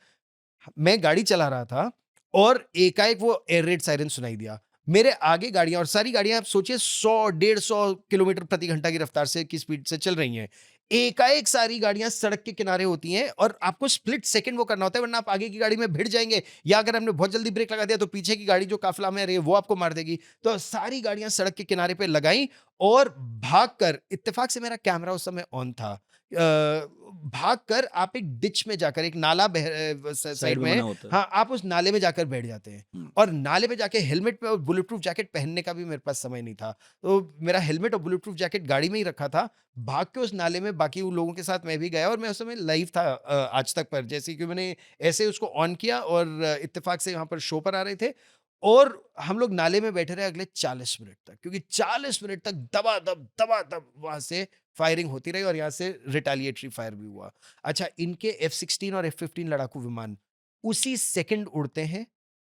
Speaker 1: मैं गाड़ी चला रहा था और एकाएक वो एयर रेड सायरन सुनाई दिया। मेरे आगे गाड़ियां, और सारी गाड़ियां आप सोचिए 100 150 किलोमीटर प्रति घंटा की रफ्तार से की स्पीड से चल रही हैं। एकाएक सारी गाड़ियां सड़क के किनारे होती हैं और आपको स्प्लिट सेकंड वो करना होता है, वरना आप आगे की गाड़ी में भिड़ जाएंगे, या अगर हमने बहुत जल्दी ब्रेक लगा दिया तो पीछे की गाड़ी जो काफिला में आ रही है वो आपको मार देगी। तो सारी गाड़ियां सड़क के किनारे पे लगाई और भागकर, इत्तेफाक से मेरा कैमरा उस समय ऑन था, भागकर आप एक डिच में जाकर, एक नाला
Speaker 2: साइड
Speaker 1: साइड
Speaker 2: में
Speaker 1: में
Speaker 2: बना
Speaker 1: है,
Speaker 2: होता है।
Speaker 1: हाँ, आप उस नाले में जाकर बैठ जाते हैं।
Speaker 2: हम्म,
Speaker 1: और नाले में जाके हेलमेट पे और बुलेट प्रूफ जैकेट पहनने का भी मेरे पास समय नहीं था, तो मेरा हेलमेट और बुलेट प्रूफ जैकेट गाड़ी में ही रखा था। भाग के उस नाले में बाकी उन लोगों के साथ मैं भी गया, और मैं उस समय लाइव था आज तक पर, जैसे कि मैंने ऐसे उसको ऑन किया और इत्तेफाक से वहां पर शो पर आ रहे थे, और हम लोग नाले में बैठे रहे अगले 40 मिनट तक, क्योंकि 40 मिनट तक दबा दब वहां से फायरिंग होती रही, और यहाँ से रिटेलिएटरी फायर भी हुआ। अच्छा, इनके F-16 और F-15 लड़ाकू विमान उसी सेकंड उड़ते हैं,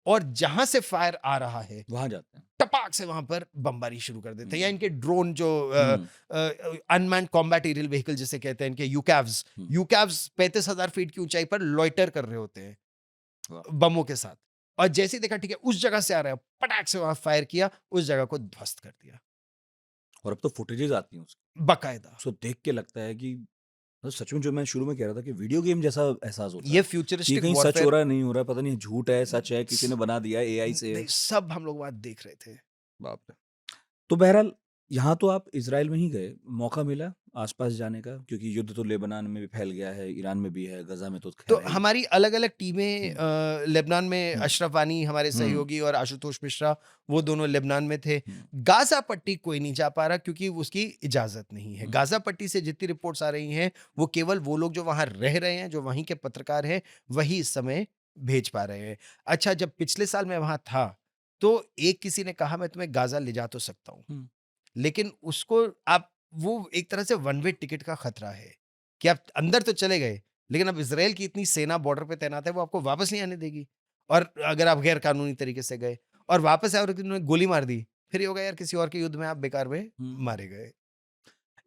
Speaker 1: और जहां से फायर आ रहा है
Speaker 2: वहां जाते हैं।
Speaker 1: टपाक से वहां पर बमबारी शुरू कर देते हैं। या इनके ड्रोन जो
Speaker 2: हम्म,
Speaker 1: अनमैन्ड कॉम्बैट एरियल व्हीकल जिसे कहते हैं, इनके यूकैव्स,
Speaker 2: हम्म,
Speaker 1: 35,000 फीट की ऊंचाई पर लॉइटर कर रहे होते हैं
Speaker 2: वाह।
Speaker 1: बमों के साथ। और जैसे ही देखा ठीक है उस जगह से आ रहा है, पटाक से वहां फायर किया, उस जगह को ध्वस्त कर दिया
Speaker 2: और अब तो फुटेजेस आती हैं उसकी,
Speaker 1: बाकायदा।
Speaker 2: उसको देख के लगता है कि मतलब सच में जो मैं शुरू में कह रहा था कि वीडियो गेम जैसा एहसास होता
Speaker 1: ये
Speaker 2: है कि
Speaker 1: फ्यूचरिस्टिक
Speaker 2: कहीं सच हो
Speaker 1: वॉरफेयर,
Speaker 2: रहा है, नहीं हो रहा है, पता नहीं झूठ है सच है, किसी ने बना दिया है, एआई से है।
Speaker 1: नहीं, सब हम लोग वहां देख रहे थे।
Speaker 2: बाप रे। तो बहरहाल यहाँ तो आप इज़राइल में ही गए, मौका मिला आस-पास जाने का? क्योंकि युद्ध तो लेबनान में भी फैल गया है, ईरान में भी है, गज़ा में तो
Speaker 1: तो
Speaker 2: ख़ैर है ही।
Speaker 1: हमारी अलग-अलग टीमें,
Speaker 2: हुँ,
Speaker 1: लेबनान में
Speaker 2: हुँ,
Speaker 1: अशरफ वानी हमारे
Speaker 2: हुँ,
Speaker 1: सहयोगी और आशुतोष मिश्रा, वो दोनों लेबनान में थे।
Speaker 2: हुँ,
Speaker 1: गाज़ा पट्टी कोई नहीं जा पा रहा क्योंकि उसकी इजाज़त नहीं है।
Speaker 2: हुँ,
Speaker 1: गाज़ा पट्टी से जितनी रिपोर्ट्स आ रही हैं, वो केवल वो लोग जो वहाँ रह रहे हैं, जो वहीं के पत्रकार हैं, वही इस समय भेज पा रहे हैं। अच्छा, जब पिछले साल मैं वहाँ था, तो एक किसी ने कहा मैं तुम्हें गाज़ा ले जा तो सकता हूँ।
Speaker 2: हुँ,
Speaker 1: लेकिन उसको आप, वो एक तरह से वन वे टिकट का खतरा है कि आप अंदर तो चले गए, लेकिन अब इज़राइल की इतनी सेना बॉर्डर पे तैनात है, वो आपको वापस नहीं आने देगी। और अगर आप गैर कानूनी तरीके से गए और वापस आए और उन्होंने गोली मार दी, फिर ये होगा यार किसी और के युद्ध में आप बेकार में
Speaker 2: हुँ।
Speaker 1: मारे गए।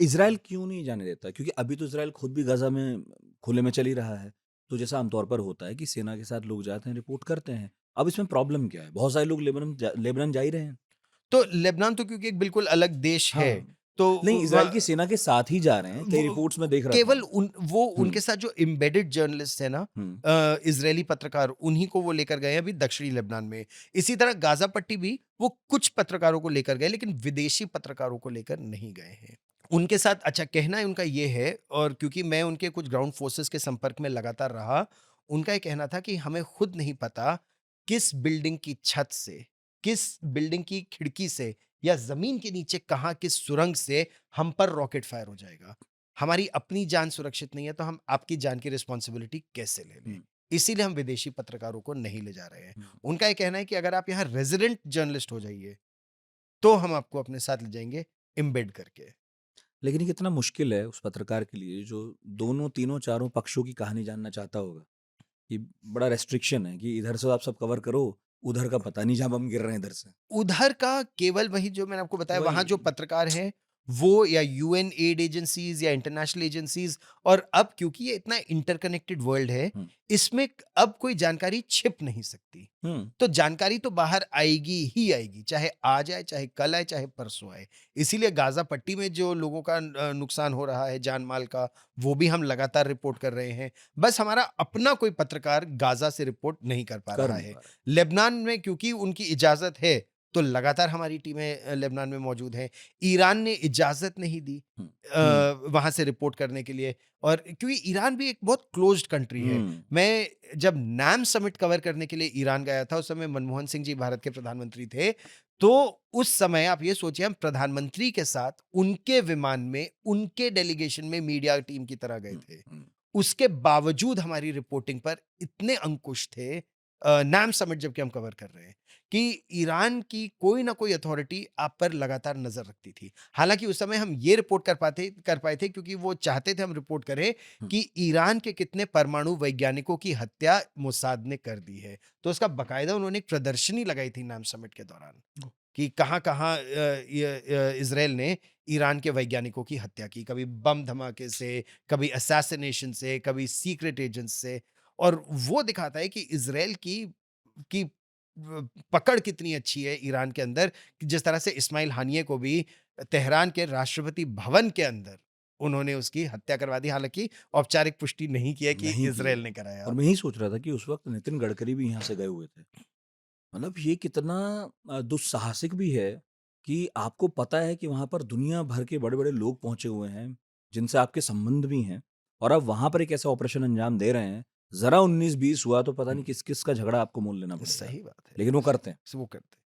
Speaker 2: इज़राइल क्यों नहीं जाने देता? क्योंकि अभी तो इज़राइल खुद भी गज़ा में खुले में चल ही रहा है। तो जैसा आमतौर पर होता है कि सेना के साथ लोग जाते हैं, रिपोर्ट करते हैं। अब इसमें प्रॉब्लम क्या है? बहुत सारे लोग लेबनान जा ही रहे हैं।
Speaker 1: तो लेबनान तो क्योंकि एक बिल्कुल अलग देश है,
Speaker 2: हाँ।
Speaker 1: तो
Speaker 2: नहीं, इज़राइल की सेना के साथ ही जा रहे हैं। कई
Speaker 1: वो
Speaker 2: रिपोर्ट्स में देख रहा था
Speaker 1: केवल
Speaker 2: मैं।
Speaker 1: वो
Speaker 2: हुँ,
Speaker 1: उनके साथ जो एम्बेडेड जर्नलिस्ट है ना,
Speaker 2: हुँ,
Speaker 1: इजरायली पत्रकार, उन्हीं को वो लेकर गए हैं अभी दक्षिणी लेबनान में। इसी तरह गाजा पट्टी भी वो कुछ पत्रकारों को लेकर गए, लेकिन विदेशी पत्रकारों को लेकर नहीं गए हैं। उनके साथ, अच्छा, कहना है उनका ये है, और क्योंकि मैं उनके कुछ ग्राउंड फोर्सेस के संपर्क में लगातार रहा, उनका ये कहना था कि हमें खुद नहीं पता किस बिल्डिंग की छत से, किस बिल्डिंग की खिड़की से, या जमीन के नीचे कहाँ किस सुरंग से हम पर रॉकेट फायर हो जाएगा। हमारी अपनी जान सुरक्षित नहीं है, तो हम आपकी जान की रिस्पॉन्सिबिलिटी कैसे ले लें?
Speaker 2: हुँ,
Speaker 1: इसीलिए हम विदेशी पत्रकारों को नहीं ले जा रहे हैं।
Speaker 2: हुँ।
Speaker 1: उनका ये कहना है कि अगर आप यहाँ रेज़िडेंट जर्नलिस्ट हो जाइए, तो हम आपको अपने साथ ले जाएँगे एम्बेड करके।
Speaker 2: लेकिन ये कितना मुश्किल है उस पत्रकार के लिए जो दोनों, तीनों, चारों पक्षों की कहानी जानना चाहता होगा। कि बड़ा रेस्ट्रिक्शन है कि इधर से आप सब कवर करो, उधर का पता नहीं जहाँ बम गिर रहे हैं इधर से।
Speaker 1: उधर का केवल वही जो मैंने आपको बताया, वहाँ
Speaker 2: वही।
Speaker 1: जो पत्रकार हैं, वो या यूएन एड एजेंसीज़ या इंटरनेशनल एजेंसीज़, और अब क्योंकि ये इतना इंटरकनेक्टेड वर्ल्ड है,
Speaker 2: हुँ,
Speaker 1: इसमें अब कोई जानकारी छिप नहीं सकती।
Speaker 2: हुँ,
Speaker 1: तो जानकारी तो बाहर आएगी ही आएगी, चाहे आज आए, चाहे कल आए, चाहे परसों आए। इसीलिए गाज़ा पट्टी में जो लोगों का नुकसान हो रहा है जान-माल का, वो भी हम लगातार रिपोर्ट कर रहे हैं। बस हमारा अपना कोई पत्रकार गाज़ा से रिपोर्ट नहीं कर पा
Speaker 2: कर
Speaker 1: रहा
Speaker 2: नहीं
Speaker 1: है।
Speaker 2: पा रहे।
Speaker 1: लेबनान में क्योंकि उनकी इजाज़त है, तो लगातार हमारी टीमें लेबनान में मौजूद हैं। ईरान ने इजाज़त नहीं दी
Speaker 2: हुँ, हुँ,
Speaker 1: वहाँ से रिपोर्ट करने के लिए, और क्योंकि ईरान भी एक बहुत क्लोज़्ड कंट्री है।
Speaker 2: हुँ,
Speaker 1: मैं जब नैम समिट कवर करने के लिए ईरान गया था, उस समय मनमोहन सिंह जी भारत के प्रधानमंत्री थे। तो उस समय आप ये सोचिए, हम प्रधानमंत्री के साथ उनके विमान में, उनके डेलीगेशन में मीडिया टीम की तरह गए
Speaker 2: हुँ,
Speaker 1: थे।
Speaker 2: हुँ,
Speaker 1: उसके बावजूद हमारी रिपोर्टिंग पर इतने अंकुश थे नाम समिट जबकि हम कवर कर रहे हैं कि ईरान की कोई ना कोई अथॉरिटी आप पर लगातार नजर रखती थी। हालांकि उस समय हम ये रिपोर्ट कर पाए थे क्योंकि वो चाहते थे हम रिपोर्ट करें कि ईरान के कितने परमाणु वैज्ञानिकों की हत्या मोसाद ने कर दी है। तो उसका बकायदा उन्होंने एक प्रदर्शनी लगाई थी नाम समिट के दौरान कि कहाँ-कहाँ इज़राइल ने ईरान के वैज्ञानिकों की हत्या की। कभी बम धमाके से, कभी असैसिनेशन से, कभी सीक्रेट एजेंट्स से। और वो दिखाता है कि इज़राइल की पकड़ कितनी अच्छी है ईरान के अंदर, कि जिस तरह से इस्माइल हानिये को भी तेहरान के राष्ट्रपति भवन के अंदर उन्होंने उसकी हत्या करवा दी। हालाँकि औपचारिक पुष्टि नहीं की है कि
Speaker 2: नहीं की
Speaker 1: इज़राइल
Speaker 2: है।
Speaker 1: ने कराया।
Speaker 2: और मैं यही सोच रहा था कि उस वक्त नितिन गडकरी भी यहाँ से गए हुए थे। मतलब ये कितना दुस्साहसिक भी है कि आपको पता है कि वहाँ पर दुनिया भर के बड़े-बड़े लोग पहुँचे हुए हैं, जिनसे आपके संबंध भी हैं, और आप वहाँ पर एक ऐसा ऑपरेशन अंजाम दे रहे हैं। ज़रा 19-20 हुआ तो पता नहीं किस-किस का झगड़ा आपको मोल लेना पड़ेगा।
Speaker 1: सही बात है।
Speaker 2: लेकिन वो करते हैं।
Speaker 1: वो करते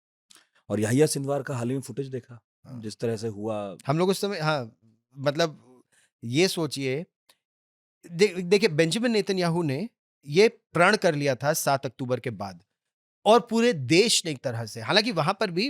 Speaker 2: और याहिया सिनवार का हाल ही में फुटेज देखा,
Speaker 1: हैं। हाँ।
Speaker 2: जिस तरह से हुआ।
Speaker 1: हम लोग उस समय, हाँ, मतलब ये सोचिए, देखिए बेंजामिन नेतन्याहू ने ये प्रण कर लिया था 7 अक्टूबर के बाद। और पूरे देश ने एक तरह से, हालाँकि वहाँ पर भी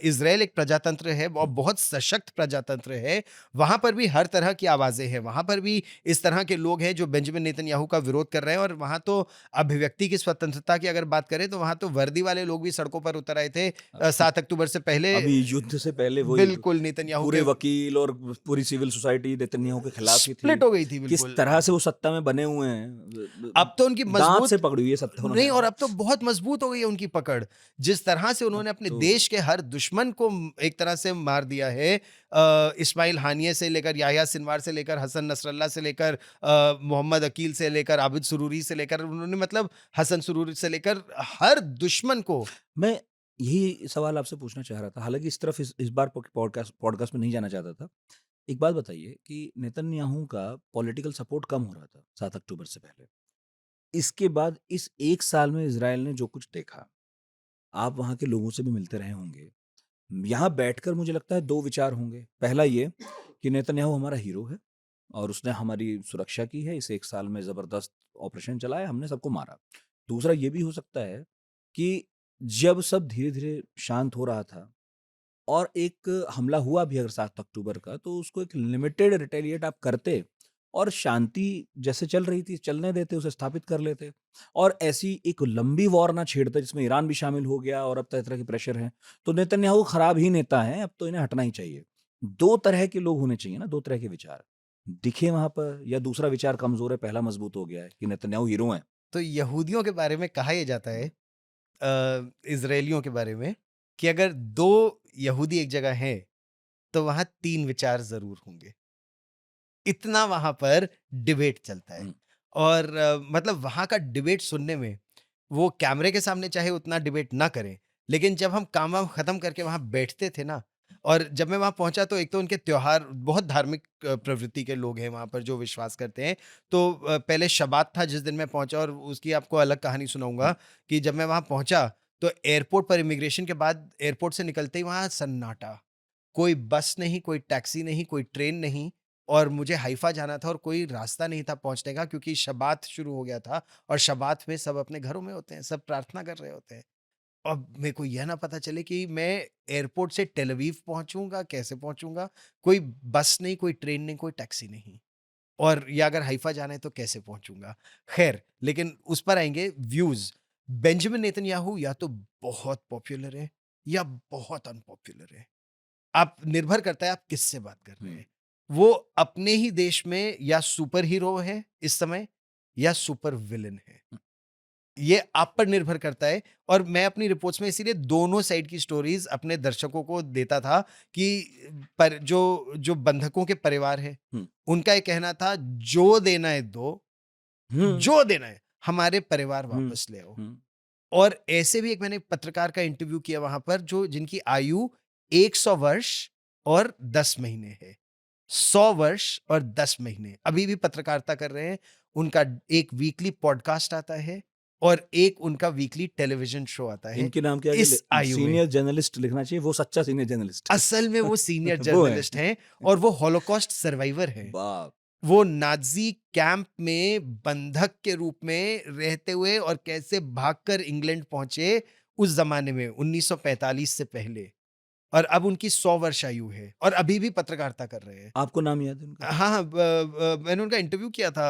Speaker 1: इज़राइल एक प्रजातंत्र है और बहुत सशक्त प्रजातंत्र है। वहाँ पर भी हर तरह की आवाज़ें हैं। वहाँ पर भी इस तरह के लोग हैं जो बेंजामिन नेतन्याहू का विरोध कर रहे हैं। और वहाँ तो अभिव्यक्ति की स्वतंत्रता की अगर बात करें तो वहाँ तो वर्दी वाले लोग भी सड़कों पर उतर आए थे 7 अक्टूबर से पहले।
Speaker 2: अभी युद्ध से पहले वही
Speaker 1: बिल्कुल नेतन्याहू
Speaker 2: पूरे
Speaker 1: के
Speaker 2: वकील और पूरी सिविल सोसाइटी नेतन्याहू के खिलाफ ही थी।
Speaker 1: स्प्लिट हो गई थी
Speaker 2: किस
Speaker 1: बिल्कुल।
Speaker 2: तरह से वो सत्ता में बने हुए हैं,
Speaker 1: अब तो उनकी
Speaker 2: दांत
Speaker 1: मजबूत
Speaker 2: से पकड़ी हुई है सत्ता
Speaker 1: नहीं,
Speaker 2: उन्होंने।
Speaker 1: और अब तो बहुत मजबूत हो गई है उनकी पकड़। जिस तरह से
Speaker 2: अब
Speaker 1: उन्होंने अपने
Speaker 2: तो
Speaker 1: देश के हर दुश्मन को एक तरह से मार दिया है। इस्माइल हानिये से लेकर, याह्या सिनवार से लेकर, हसन नसरल्ला से लेकर, मोहम्मद अकील से लेकर, आबिद सुरूरी से लेकर, उन्होंने मतलब हसन सुरूरी से लेकर हर दुश्मन को।
Speaker 2: मैं यही सवाल आपसे पूछना चाह रहा था, हालांकि इस तरफ इस बार पॉडकास्ट पॉडकास्ट में नहीं जाना चाहता था। एक बात बताइए कि नेतन्याहू का पॉलिटिकल सपोर्ट कम हो रहा था 7 अक्टूबर से पहले। इसके बाद इस 1 साल में इज़राइल ने जो कुछ देखा, आप वहाँ के लोगों से भी मिलते रहे होंगे। यहाँ बैठकर मुझे लगता है 2 विचार होंगे। पहला ये कि नेतन्याहू हमारा हीरो है और उसने हमारी सुरक्षा की है। इस 1 साल में ज़बरदस्त ऑपरेशन चलाया, हमने सबको मारा। दूसरा ये भी हो सकता है कि जब सब धीरे-धीरे शांत हो रहा था और एक हमला हुआ भी अगर 7 अक्टूबर का, तो उसको एक लिमिटेड रिटेलिएट आप करते और शांति जैसे चल रही थी चलने देते, उसे स्थापित कर लेते, और ऐसी एक लंबी वॉर ना छेड़ते जिसमें ईरान भी शामिल हो गया और अब तरह-तरह के प्रेशर हैं। तो नेतन्याहू खराब ही नेता हैं, अब तो इन्हें हटना ही चाहिए। 2 तरह के लोग होने चाहिए ना, 2 तरह के विचार दिखे वहाँ पर, या दूसरा विचार कमज़ोर है, पहला मज़बूत हो गया है कि नेतन्याहू हीरो हैं?
Speaker 1: तो यहूदियों के बारे में कहा यह जाता है, इज़राइलियों के बारे में, कि अगर 2 यहूदी एक जगह हैं, तो वहाँ 3 विचार ज़रूर होंगे। इतना वहाँ पर डिबेट चलता है।
Speaker 2: हुँ।
Speaker 1: और मतलब वहाँ का डिबेट सुनने में, वो कैमरे के सामने चाहे उतना डिबेट ना करें, लेकिन जब हम काम-वाम खत्म करके वहाँ बैठते थे ना, और जब मैं वहाँ पहुँचा तो एक तो उनके त्योहार, बहुत धार्मिक प्रवृत्ति के लोग हैं वहाँ पर जो विश्वास करते हैं। तो पहले शबात था जिस दिन मैं पहुँचा, और उसकी आपको अलग कहानी सुनाऊँगा कि जब मैं वहाँ पहुँचा, तो एयरपोर्ट पर इमिग्रेशन के बाद एयरपोर्ट से निकलते ही वहाँ सन्नाटा। कोई बस नहीं, कोई टैक्सी नहीं, कोई ट्रेन नहीं। और मुझे हाइफ़ा जाना था और कोई रास्ता नहीं था पहुँचने का, क्योंकि शबात शुरू हो गया था, और शबात में सब अपने घरों में होते हैं, सब प्रार्थना कर रहे होते हैं। अब मेरे को यह ना पता चले कि मैं एयरपोर्ट से टेल अवीव पहुँचूँगा, कैसे पहुँचूँगा? कोई बस नहीं, कोई ट्रेन नहीं, कोई टैक्सी नहीं। और या अगर हाइफ़ा जाना है तो कैसे पहुँचूँगा? ख़ैर, लेकिन उस पर आएँगे व्यूज़। बेंजामिन नेतन्याहू या तो बहुत पॉपुलर है या बहुत अनपॉपुलर है। आप निर्भर करता है आप किससे बात कर रहे
Speaker 2: हुँ।
Speaker 1: हैं। वो अपने ही देश में या सुपर हीरो है इस समय, या सुपर विलेन है। ये आप पर निर्भर करता है। और मैं अपनी रिपोर्ट्स में इसीलिए दोनों साइड की स्टोरीज़ अपने दर्शकों को देता था कि पर जो बंधकों के परिवार हैं,
Speaker 2: हुँ।
Speaker 1: उनका ये कहना था, जो देना है दो,
Speaker 2: हुँ।
Speaker 1: जो देना है, हमारे परिवार
Speaker 2: हुँ।
Speaker 1: वापस ले आओ।
Speaker 2: हुँ।
Speaker 1: और ऐसे भी एक मैंने पत्रकार का इंटरव्यू किया वहाँ पर, जो जिनकी आयु 100 वर्ष और 10 महीने है। 100 वर्ष और 10 महीने, अभी भी पत्रकारिता कर रहे हैं। उनका एक वीकली पॉडकास्ट आता है और एक उनका वीकली टेलीविज़न शो आता है,
Speaker 2: इनके नाम के आगे
Speaker 1: इस आयु में।
Speaker 2: सीनियर जर्नलिस्ट लिखना चाहिए, वो सच्चा सीनियर जर्नलिस्ट है।
Speaker 1: असल में वो सीनियर
Speaker 2: वो है।
Speaker 1: जर्नलिस्ट हैं और वो हॉलोकॉस्ट सर्वाइवर हैं।
Speaker 2: बाप!
Speaker 1: वो नाज़ी कैंप में बंधक के रूप में रहते हुए और कैसे भागकर इंग्लैंड पहुँचे उस ज़माने में 1945 से पहले। और अब उनकी 100 वर्ष आयु है और अभी भी पत्रकारिता कर रहे हैं।
Speaker 2: आपको नाम याद है उनका?
Speaker 1: हाँ, हाँ, मैंने उनका इंटरव्यू किया था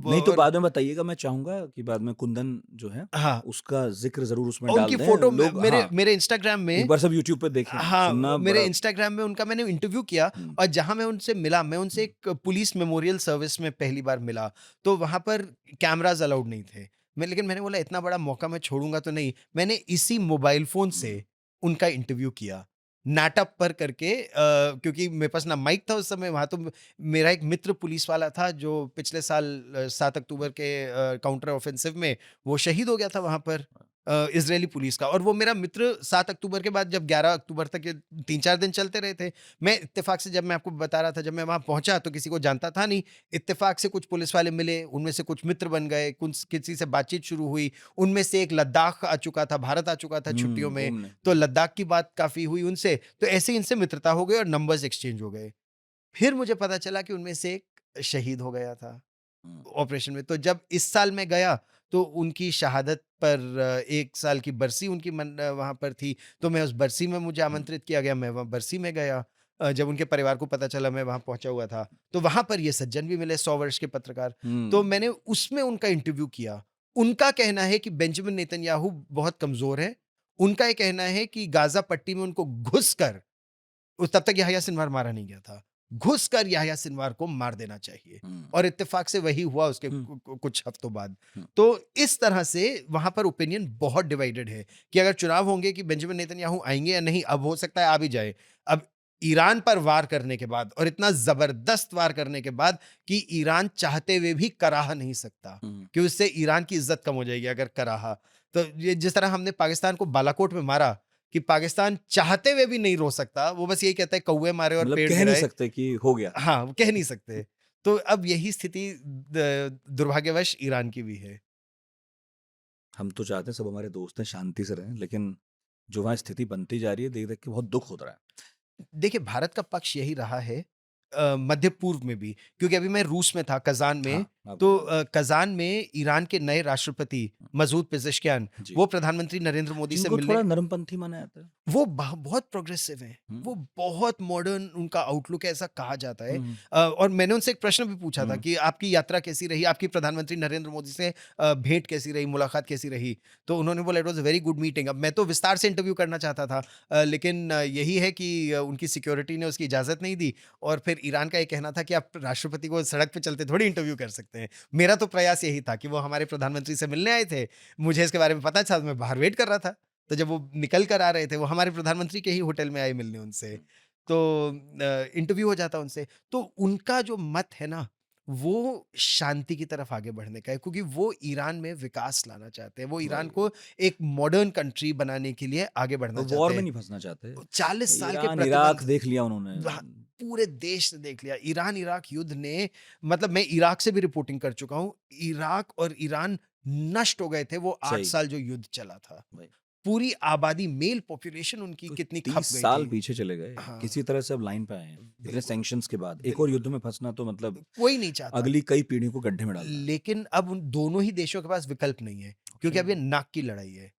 Speaker 2: नहीं तो
Speaker 1: और
Speaker 2: बाद में बताइएगा, मैं चाहूँगा कि बाद में कुंदन जो है,
Speaker 1: हाँ,
Speaker 2: उसका ज़िक्र ज़रूर उसमें
Speaker 1: और
Speaker 2: डाल
Speaker 1: उनकी
Speaker 2: दें।
Speaker 1: फ़ोटो
Speaker 2: लोग
Speaker 1: मेरे
Speaker 2: हाँ,
Speaker 1: मेरे इंस्टाग्राम
Speaker 2: एक
Speaker 1: में
Speaker 2: बार सब यूट्यूब पे देखें,
Speaker 1: हाँ,
Speaker 2: सुनना
Speaker 1: मेरे
Speaker 2: बड़ा
Speaker 1: इंस्टाग्राम में उनका मैंने इंटरव्यू किया
Speaker 2: हुँ,
Speaker 1: और जहाँ मैं उनसे मिला, मैं उनसे
Speaker 2: हुँ,
Speaker 1: एक पुलिस मेमोरियल सर्विस में पहली बार मिला, तो वहाँ पर कैमराज़ अलाउड नहीं थे। लेकिन मैंने बोला इतना बड़ा मौका मैं छोड़ूँगा तो नहीं। मैंने इसी मोबाइल फ़ोन से
Speaker 2: हुँ,
Speaker 1: उनका इंटरव्यू किया, नाटक पर करके क्योंकि मेरे पास ना माइक था उस समय वहाँ तो मेरा एक मित्र पुलिस वाला था जो पिछले साल 7 अक्टूबर के काउंटर ऑफेंसिव में वो शहीद हो गया था वहाँ पर इज़राइली पुलिस का और वो मेरा मित्र 7 अक्टूबर के बाद जब 11 अक्टूबर तक ये 3-4 दिन चलते रहे थे। मैं इत्तेफ़ाक से जब मैं आपको बता रहा था जब मैं वहाँ पहुँचा तो किसी को जानता था नहीं। इत्तेफ़ाक से कुछ पुलिस वाले मिले, उनमें से कुछ मित्र बन गए, कुछ किसी से बातचीत शुरू हुई। उनमें से एक लद्दाख आ चुका था, भारत आ चुका था छुट्टियों में,
Speaker 2: घूमने।
Speaker 1: तो लद्दाख की बात काफ़ी हुई उनसे। तो ऐसे ही इनसे मित्रता हो गई और नंबर्स एक्सचेंज हो गए। फिर मुझे पता चला कि उनमें से एक शहीद हो गया था
Speaker 2: हुँ,
Speaker 1: ऑपरेशन में। तो जब इस साल मैं गया तो उनकी शहादत पर 1 साल की बरसी उनकी वहाँ पर थी। तो मैं उस बरसी में मुझे
Speaker 2: हुँ,
Speaker 1: आमंत्रित किया गया, मैं वहाँ बरसी में गया। जब उनके परिवार को पता चला मैं वहाँ पहुँचा हुआ था, तो वहाँ पर ये सज्जन भी मिले 100 वर्ष के पत्रकार। तो
Speaker 2: हुँ,
Speaker 1: मैंने उसमें उनका इंटरव्यू किया। उनका कहना है कि बेंजामिन नेतन्याहू बहुत कमज़ोर है। उनका ये कहना है कि गाज़ा पट्टी में उनको घुसकर तब तक याह्या सिनवार मारा नहीं गया था। घुसकर याह्या सिनवार को मार देना चाहिए
Speaker 2: हुँ,
Speaker 1: और इत्तेफ़ाक से वही हुआ उसके
Speaker 2: हुँ,
Speaker 1: कुछ हफ्तों बाद।
Speaker 2: हुँ,
Speaker 1: तो इस तरह से वहाँ पर ओपिनियन बहुत डिवाइडेड है कि अगर चुनाव होंगे कि बेंजामिन नेतन्याहू आएँगे या नहीं, अब हो सकता है आ भी जाए। अब ईरान पर वार करने के बाद और इतना ज़बरदस्त वार करने के बाद कि ईरान चाहते हुए भी कराह नहीं सकता,
Speaker 2: हुँ,
Speaker 1: कि उससे ईरान की इज़्ज़त कम हो जाएगी अगर कराहा। तो ये जिस तरह हमने पाकिस्तान को बालाकोट में मारा कि पाकिस्तान चाहते हुए भी नहीं रो सकता, वो बस यही कहता है कौवे मारे और
Speaker 2: मतलब
Speaker 1: पेड़
Speaker 2: कह नहीं
Speaker 1: गिराए।
Speaker 2: सकते कि हो गया।
Speaker 1: हाँ, वो कह नहीं सकते। तो अब यही स्थिति दुर्भाग्यवश ईरान की भी है।
Speaker 2: हम तो चाहते हैं सब हमारे दोस्त हैं, शांति से रहें, लेकिन जो वहाँ स्थिति बनती जा रही है, देख-देख के बहुत दुःख हो रहा है।
Speaker 1: देखिए, भारत का पक्ष यही रहा है मध्य पूर्व में भी, क्योंकि अभी मैं रूस में था, कज़ान में,
Speaker 2: हाँ, आप
Speaker 1: तो
Speaker 2: बताइए।
Speaker 1: कज़ान में ईरान के नए राष्ट्रपति मसूद पेज़ेश्कियान,
Speaker 2: जी,
Speaker 1: वो प्रधानमंत्री नरेंद्र मोदी से
Speaker 2: जिनको
Speaker 1: मिलने
Speaker 2: थोड़ा नरमपंथी माना जाता है।
Speaker 1: वो बहुत प्रोग्रेसिव हैं,
Speaker 2: हुँ,
Speaker 1: वो बहुत मॉडर्न उनका आउटलुक है ऐसा कहा जाता है।
Speaker 2: हुँ,
Speaker 1: और मैंने उनसे एक प्रश्न भी पूछा था
Speaker 2: हुँ,
Speaker 1: कि आपकी यात्रा कैसी रही? आपकी प्रधानमंत्री नरेंद्र मोदी से भेंट कैसी रही? मुलाकात कैसी रही? तो उन्होंने बोला it was a very good meeting. अब मैं तो विस्तार से इंटरव्यू करना चाहता था लेकिन यही है कि उनकी सिक्योरिटी ने उसकी इजाज़त नहीं दी और फिर ईरान का ये कहना था कि आप राष्ट्रपति को सड़क पे चलते थोड़ी इंटरव्यू कर सकते हैं। मेरा तो प्रयास यही था कि वो हमारे प्रधानमंत्री से मिलने आए थे, मुझे इसके बारे में पता था, मैं बाहर वेट कर रहा था। तो जब वो निकल कर आ रहे थे, वो हमारे प्रधानमंत्री के ही होटल में आए मिलने उनसे। तो इंटरव्यू हो जाता उनसे। तो उनका जो मत है ना, वो शांति की तरफ आगे बढ़ने का है क्योंकि वो ईरान में विकास लाना चाहते हैं। वो ईरान
Speaker 2: वही।
Speaker 1: को एक मॉडर्न कंट्री बनाने के लिए आगे बढ़ना
Speaker 2: वो वॉर
Speaker 1: चाहते
Speaker 2: में
Speaker 1: हैं।
Speaker 2: नहीं फँसना चाहते।
Speaker 1: 40 साल के
Speaker 2: ईरान, इराक
Speaker 1: प्रतिबंध
Speaker 2: देख लिया उन्होंने।
Speaker 1: वहाँ पूरे देश ने देख लिया। ईरान-इराक युद्ध ने मतलब मैं इराक से भी रिपोर्टिंग कर चुका हूँ। इराक और ईरान नष्ट हो गए थे वो 8
Speaker 2: सही,
Speaker 1: साल जो युद्ध चला था।
Speaker 2: वही।
Speaker 1: पूरी आबादी मेल पॉपुलेशन उनकी
Speaker 2: तो
Speaker 1: कितनी
Speaker 2: 30
Speaker 1: खप गई
Speaker 2: साल
Speaker 1: थी।
Speaker 2: पीछे चले गए।
Speaker 1: हाँ,
Speaker 2: किसी तरह से अब लाइन पे आए हैं। इतने
Speaker 1: बिल्कुल,
Speaker 2: सैंक्शंस के बाद एक और
Speaker 1: बिल्कुल।
Speaker 2: युद्ध में फँसना तो मतलब
Speaker 1: कोई नहीं चाहता।
Speaker 2: अगली कई पीढ़ियों को गड्ढे में डालना है।
Speaker 1: लेकिन अब उन दोनों ही देशों के पास विकल्प नहीं है,
Speaker 2: ओके।
Speaker 1: क्योंकि अब ये नाक की लड़ाई है।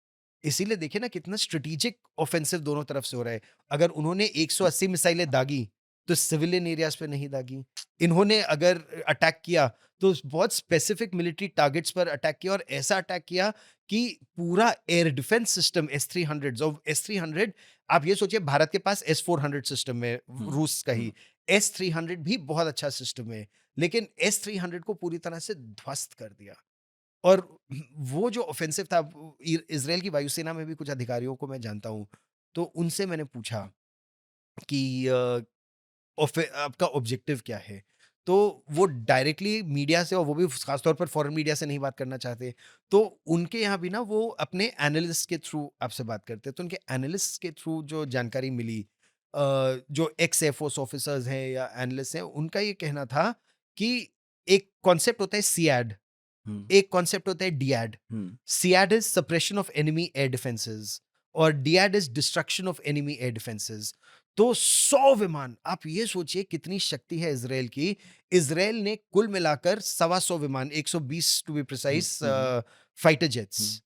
Speaker 1: इसीलिए देखिए ना कितना स्ट्रैटेजिक ऑफेंसिव दोनों तरफ से हो रहा है। अगर उन्होंने 180 मिसाइलें दागी, तो सिविलियन एरियाज़ पे नहीं दागी। इन्होंने अगर अटैक किया, तो बहुत स्पेसिफिक मिलिट्री टारगेट्स पर अटैक किया और ऐसा अटैक किया कि पूरा एयर डिफेंस सिस्टम एस-300s और एस-300 आप ये सोचिए भारत के पास एस-400 सिस्टम है,
Speaker 2: हुँ,
Speaker 1: रूस का ही।
Speaker 2: हुँ,
Speaker 1: एस-300 भी बहुत अच्छा सिस्टम है, लेकिन एस-300 को पूरी तरह से ध्वस्त कर दिया। और वो जो ऑफेंसिव था इज़राइल की वायुसेना में भी कुछ अधिकारियों को मैं जानता हूँ। तो उनसे मैंने पूछा कि आपका ऑब्जेक्टिव क्या है? तो वो डायरेक्टली मीडिया से और वो भी ख़ास तौर पर फॉरेन मीडिया से नहीं बात करना चाहते। तो उनके यहाँ भी ना वो अपने एनालिस्ट के थ्रू आपसे बात करते हैं। तो उनके एनालिस्ट के थ्रू जो जानकारी मिली जो एक्स एयरफोर्स ऑफिसर्स हैं या एनालिस्ट हैं, उनका ये कहना था कि एक कॉन्सेप्ट होता है सियाड,
Speaker 2: हुँ,
Speaker 1: एक कॉन्सेप्ट होता है डियाड।
Speaker 2: हुँ,
Speaker 1: SEAD is suppression of enemy air defences और DEAD is destruction of enemy air defences. तो 100 विमान, आप ये सोचिए कितनी शक्ति है इज़राइल की। इज़राइल ने कुल मिलाकर 125 विमान, 120 to be precise, fighter jets,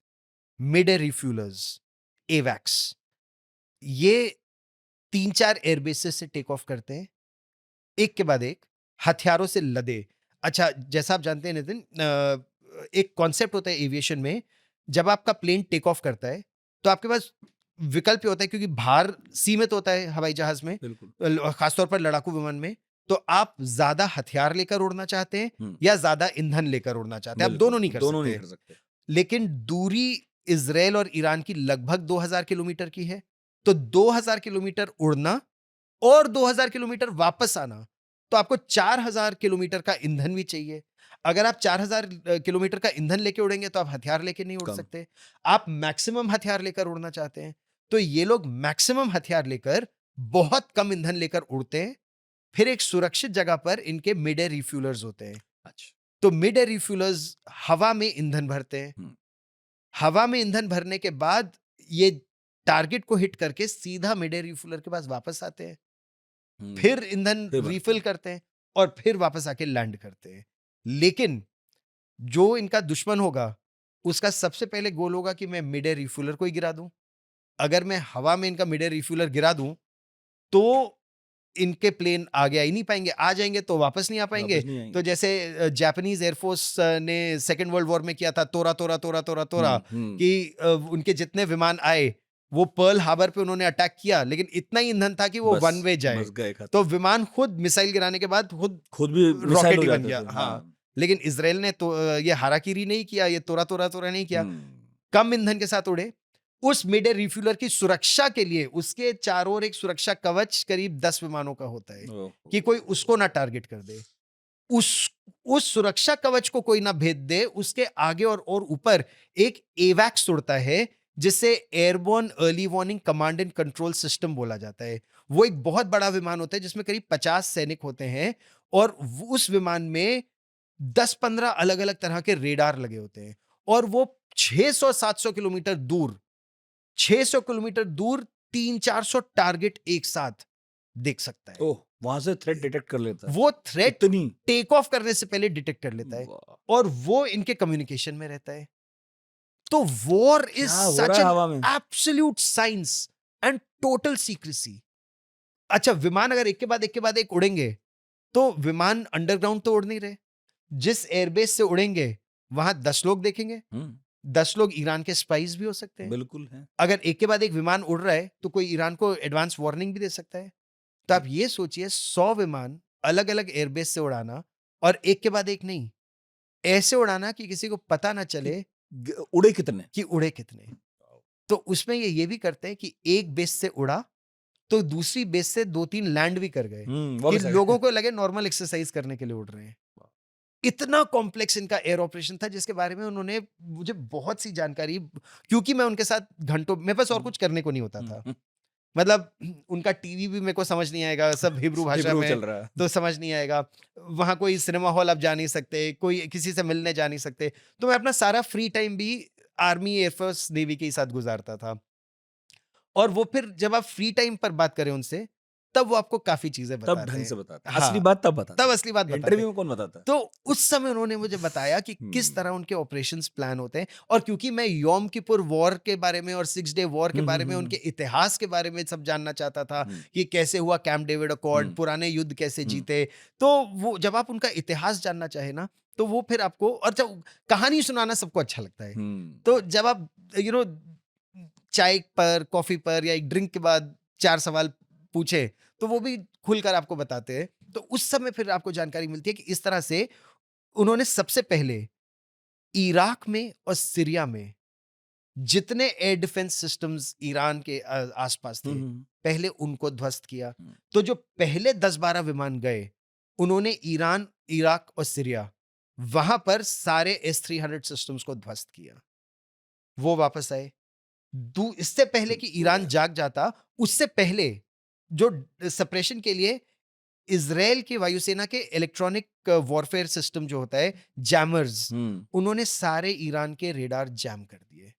Speaker 1: mid air refuelers, एवैक्स, ये 3-4 एयरबेसेस से टेक ऑफ करते हैं, एक के बाद एक, हथियारों से लदे। अच्छा, जैसा आप जानते हैं नितिन, एक कॉन्सेप्ट होता है एविएशन में, जब आपका प्लेन टेक ऑफ करता है, तो आपके पास विकल्प ये होता है, क्योंकि भार सीमित होता है हवाई जहाज में,
Speaker 2: बिल्कुल।
Speaker 1: खासतौर पर लड़ाकू विमान में, तो आप ज्यादा हथियार लेकर उड़ना चाहते हैं
Speaker 2: हम्म,
Speaker 1: या ज्यादा ईंधन लेकर उड़ना चाहते हैं, आप
Speaker 2: बिल्कुल,
Speaker 1: दोनों नहीं कर
Speaker 2: दोनों
Speaker 1: सकते।
Speaker 2: नहीं कर सकते।
Speaker 1: लेकिन दूरी इजराइल और ईरान की लगभग 2000 किलोमीटर की है, तो 2000 किलोमीटर उड़ना और 2000 किलोमीटर वापस आना, तो आपको 4000 किलोमीटर का ईंधन भी चाहिए। अगर आप 4000 किलोमीटर का ईंधन लेके उड़ेंगे तो आप हथियार लेके नहीं उड़
Speaker 2: कम।
Speaker 1: सकते। आप मैक्सिमम हथियार लेकर उड़ना चाहते हैं, तो ये लोग मैक्सिमम हथियार लेकर बहुत कम ईंधन लेकर उड़ते हैं। फिर एक सुरक्षित जगह पर इनके मिड एयर रिफ्यूलर्स होते हैं।
Speaker 2: अच्छा।
Speaker 1: तो मिड एयर रिफ्यूलर्स हवा में ईंधन भरते हैं।
Speaker 2: हम्म,
Speaker 1: हवा में ईंधन भरने के बाद ये टारगेट को हिट करके सीधा मिड एयर रिफ्यूलर के पास वापस आते हैं, फिर ईंधन
Speaker 2: फिर भरते
Speaker 1: रिफिल
Speaker 2: हैं।
Speaker 1: करते हैं और फिर वापस आके लैंड करते हैं। लेकिन जो इनका दुश्मन होगा, उसका सबसे पहले गोल होगा कि मैं मिड एयर रिफ्यूलर को ही गिरा दूं। अगर मैं हवा में इनका मिड एयर रिफ्यूलर गिरा दूं, तो इनके प्लेन आगे आ ही नहीं पाएंगे, आ जाएंगे तो वापस नहीं आ पाएंगे।
Speaker 2: वापस नहीं
Speaker 1: तो
Speaker 2: आएंगे।
Speaker 1: जैसे जापानीज एयरफोर्स ने सेकेंड वर्ल्ड वॉर में किया था, तोरा तोरा तोरा तोरा तोरा,
Speaker 2: हम्म,
Speaker 1: कि उनके जितने विमान आए, वो पर्ल हार्बर पे उन्होंने अटैक किया, लेकिन इतना ही ईंधन था कि वो
Speaker 2: बस
Speaker 1: वन वे जाए।
Speaker 2: बस गए खत्म।
Speaker 1: तो विमान खुद मिसाइल गिराने के बाद खुद
Speaker 2: खुद भी मिसाइल
Speaker 1: रॉकेट
Speaker 2: हो
Speaker 1: ही बन
Speaker 2: जाते
Speaker 1: गया।
Speaker 2: थे।
Speaker 1: हाँ,
Speaker 2: हाँ।
Speaker 1: लेकिन इसराइल ने तो ये हाराकीरी नहीं किया, ये तोरा तोरा तोरा नहीं किया,
Speaker 2: हम्म,
Speaker 1: कम ईंधन के साथ उड़े। उस मिड एयर रिफ्यूलर की सुरक्षा के लिए उसके चारों ओर एक सुरक्षा कवच करीब 10 विमानों का होता है,
Speaker 2: ओहो।
Speaker 1: कि कोई उसको ना टारगेट कर दे। उस उस सुरक्षा कवच को कोई ना भेद दे, उसके आगे और ऊपर एक एवैक्स उड़ता है, जिसे airborne early warning command and control system बोला जाता है। वो एक बहुत बड़ा विमान होता है जिसमें करीब 50 सैनिक होते हैं, और उस विमान में 10-15 अलग-अलग तरह के रेडार लगे होते हैं, और वो 600-700 किलोमीटर दूर, 600 किलोमीटर दूर 300-400 टारगेट एक साथ देख सकता है।
Speaker 2: ओह, वहां से थ्रेट डिटेक्ट कर लेता है।
Speaker 1: वो थ्रेट
Speaker 2: इतनी।
Speaker 1: टेक ऑफ करने से पहले डिटेक्ट कर लेता है,
Speaker 2: वाह,
Speaker 1: और वो इनके कम्युनिकेशन में रहता है। तो वॉर इज
Speaker 2: क्या हो रहा
Speaker 1: सच
Speaker 2: है
Speaker 1: एन
Speaker 2: हवा में।
Speaker 1: Absolute science and total secrecy. अच्छा, विमान अगर एक के बाद एक उड़ेंगे, तो विमान अंडरग्राउंड तो उड़ नहीं रहे। जिस एयरबेस से उड़ेंगे, वहां 10 लोग देखेंगे, 10 लोग ईरान के स्पाइस भी हो सकते हैं।
Speaker 2: बिल्कुल है।
Speaker 1: अगर एक के बाद एक विमान उड़ रहा है, तो कोई ईरान को एडवांस वार्निंग भी दे सकता है। तो आप ये सोचिए, 100 विमान अलग अलग एयरबेस से उड़ाना, और एक के बाद एक नहीं, ऐसे उड़ाना कि किसी को पता ना चले
Speaker 2: उड़े कितने।
Speaker 1: कि उड़े कितने। तो उसमें ये भी करते हैं कि एक बेस से उड़ा, तो दूसरी बेस से 2-3 लैंड भी कर गए, कि
Speaker 2: वापस आ गए।
Speaker 1: लोगों को लगे नॉर्मल एक्सरसाइज करने के लिए उड़ रहे हैं। इतना कॉम्प्लेक्स इनका एयर ऑपरेशन था, जिसके बारे में उन्होंने मुझे बहुत सी जानकारी, क्योंकि मैं उनके साथ घंटों, मेरे पास और कुछ करने को नहीं होता था। मतलब उनका टीवी भी मेरे को समझ नहीं आएगा, सब हिब्रू भाषा
Speaker 2: हिब्रू
Speaker 1: में,
Speaker 2: चल रहा है।
Speaker 1: तो समझ नहीं आएगा। वहाँ कोई सिनेमा हॉल आप जा नहीं सकते, कोई किसी से मिलने जा नहीं सकते। तो मैं अपना सारा फ्री टाइम भी आर्मी, एयरफोर्स, नेवी के साथ गुजारता था। और वो फिर जब आप फ्री टाइम पर बात करें उनसे, तब वो आपको काफ़ी चीज़ें
Speaker 2: तब
Speaker 1: बताते
Speaker 2: ढंग
Speaker 1: हैं।
Speaker 2: से बताता है।
Speaker 1: हाँ,
Speaker 2: असली बात तब बताता
Speaker 1: तब
Speaker 2: है।
Speaker 1: असली बात बताते
Speaker 2: इंटरव्यू
Speaker 1: हैं।
Speaker 2: में कौन बताता है।
Speaker 1: तो उस समय उन्होंने मुझे बताया कि किस तरह उनके ऑपरेशंस प्लान होते हैं, और क्योंकि मैं योम किपुर वॉर के बारे में और 6 डे वॉर के बारे में, उनके इतिहास के बारे में सब जानना चाहता था, कि कैसे हुआ कैंप डेविड अकॉर्ड, पुराने युद्ध कैसे जीते। तो वो जब आप उनका इतिहास जानना चाहे ना, तो वो फिर आपको, और जब कहानी सुनाना सबको अच्छा लगता है, तो जब आप चाय पर, कॉफी पर, या एक ड्रिंक के बाद 4 सवाल पूछे, तो वो भी खुलकर आपको बताते हैं। तो उस समय फिर आपको जानकारी मिलती है कि इस तरह से उन्होंने सबसे पहले इराक में और सीरिया में जितने एयर डिफेंस सिस्टम्स ईरान के आसपास थे, पहले उनको ध्वस्त किया। तो जो पहले 10-12 विमान गए, उन्होंने ईरान, इराक और सीरिया, वहां पर सारे S-300 सिस्टम्स को ध्वस्त किया। वो वापस आए। इससे पहले कि ईरान जाग जाता, उससे पहले जो सप्रेशन के लिए इज़राइल की वायुसेना के इलेक्ट्रॉनिक वॉरफेयर सिस्टम जो होता है, जैमर्स, उन्होंने सारे ईरान के रेडार जैम कर दिए।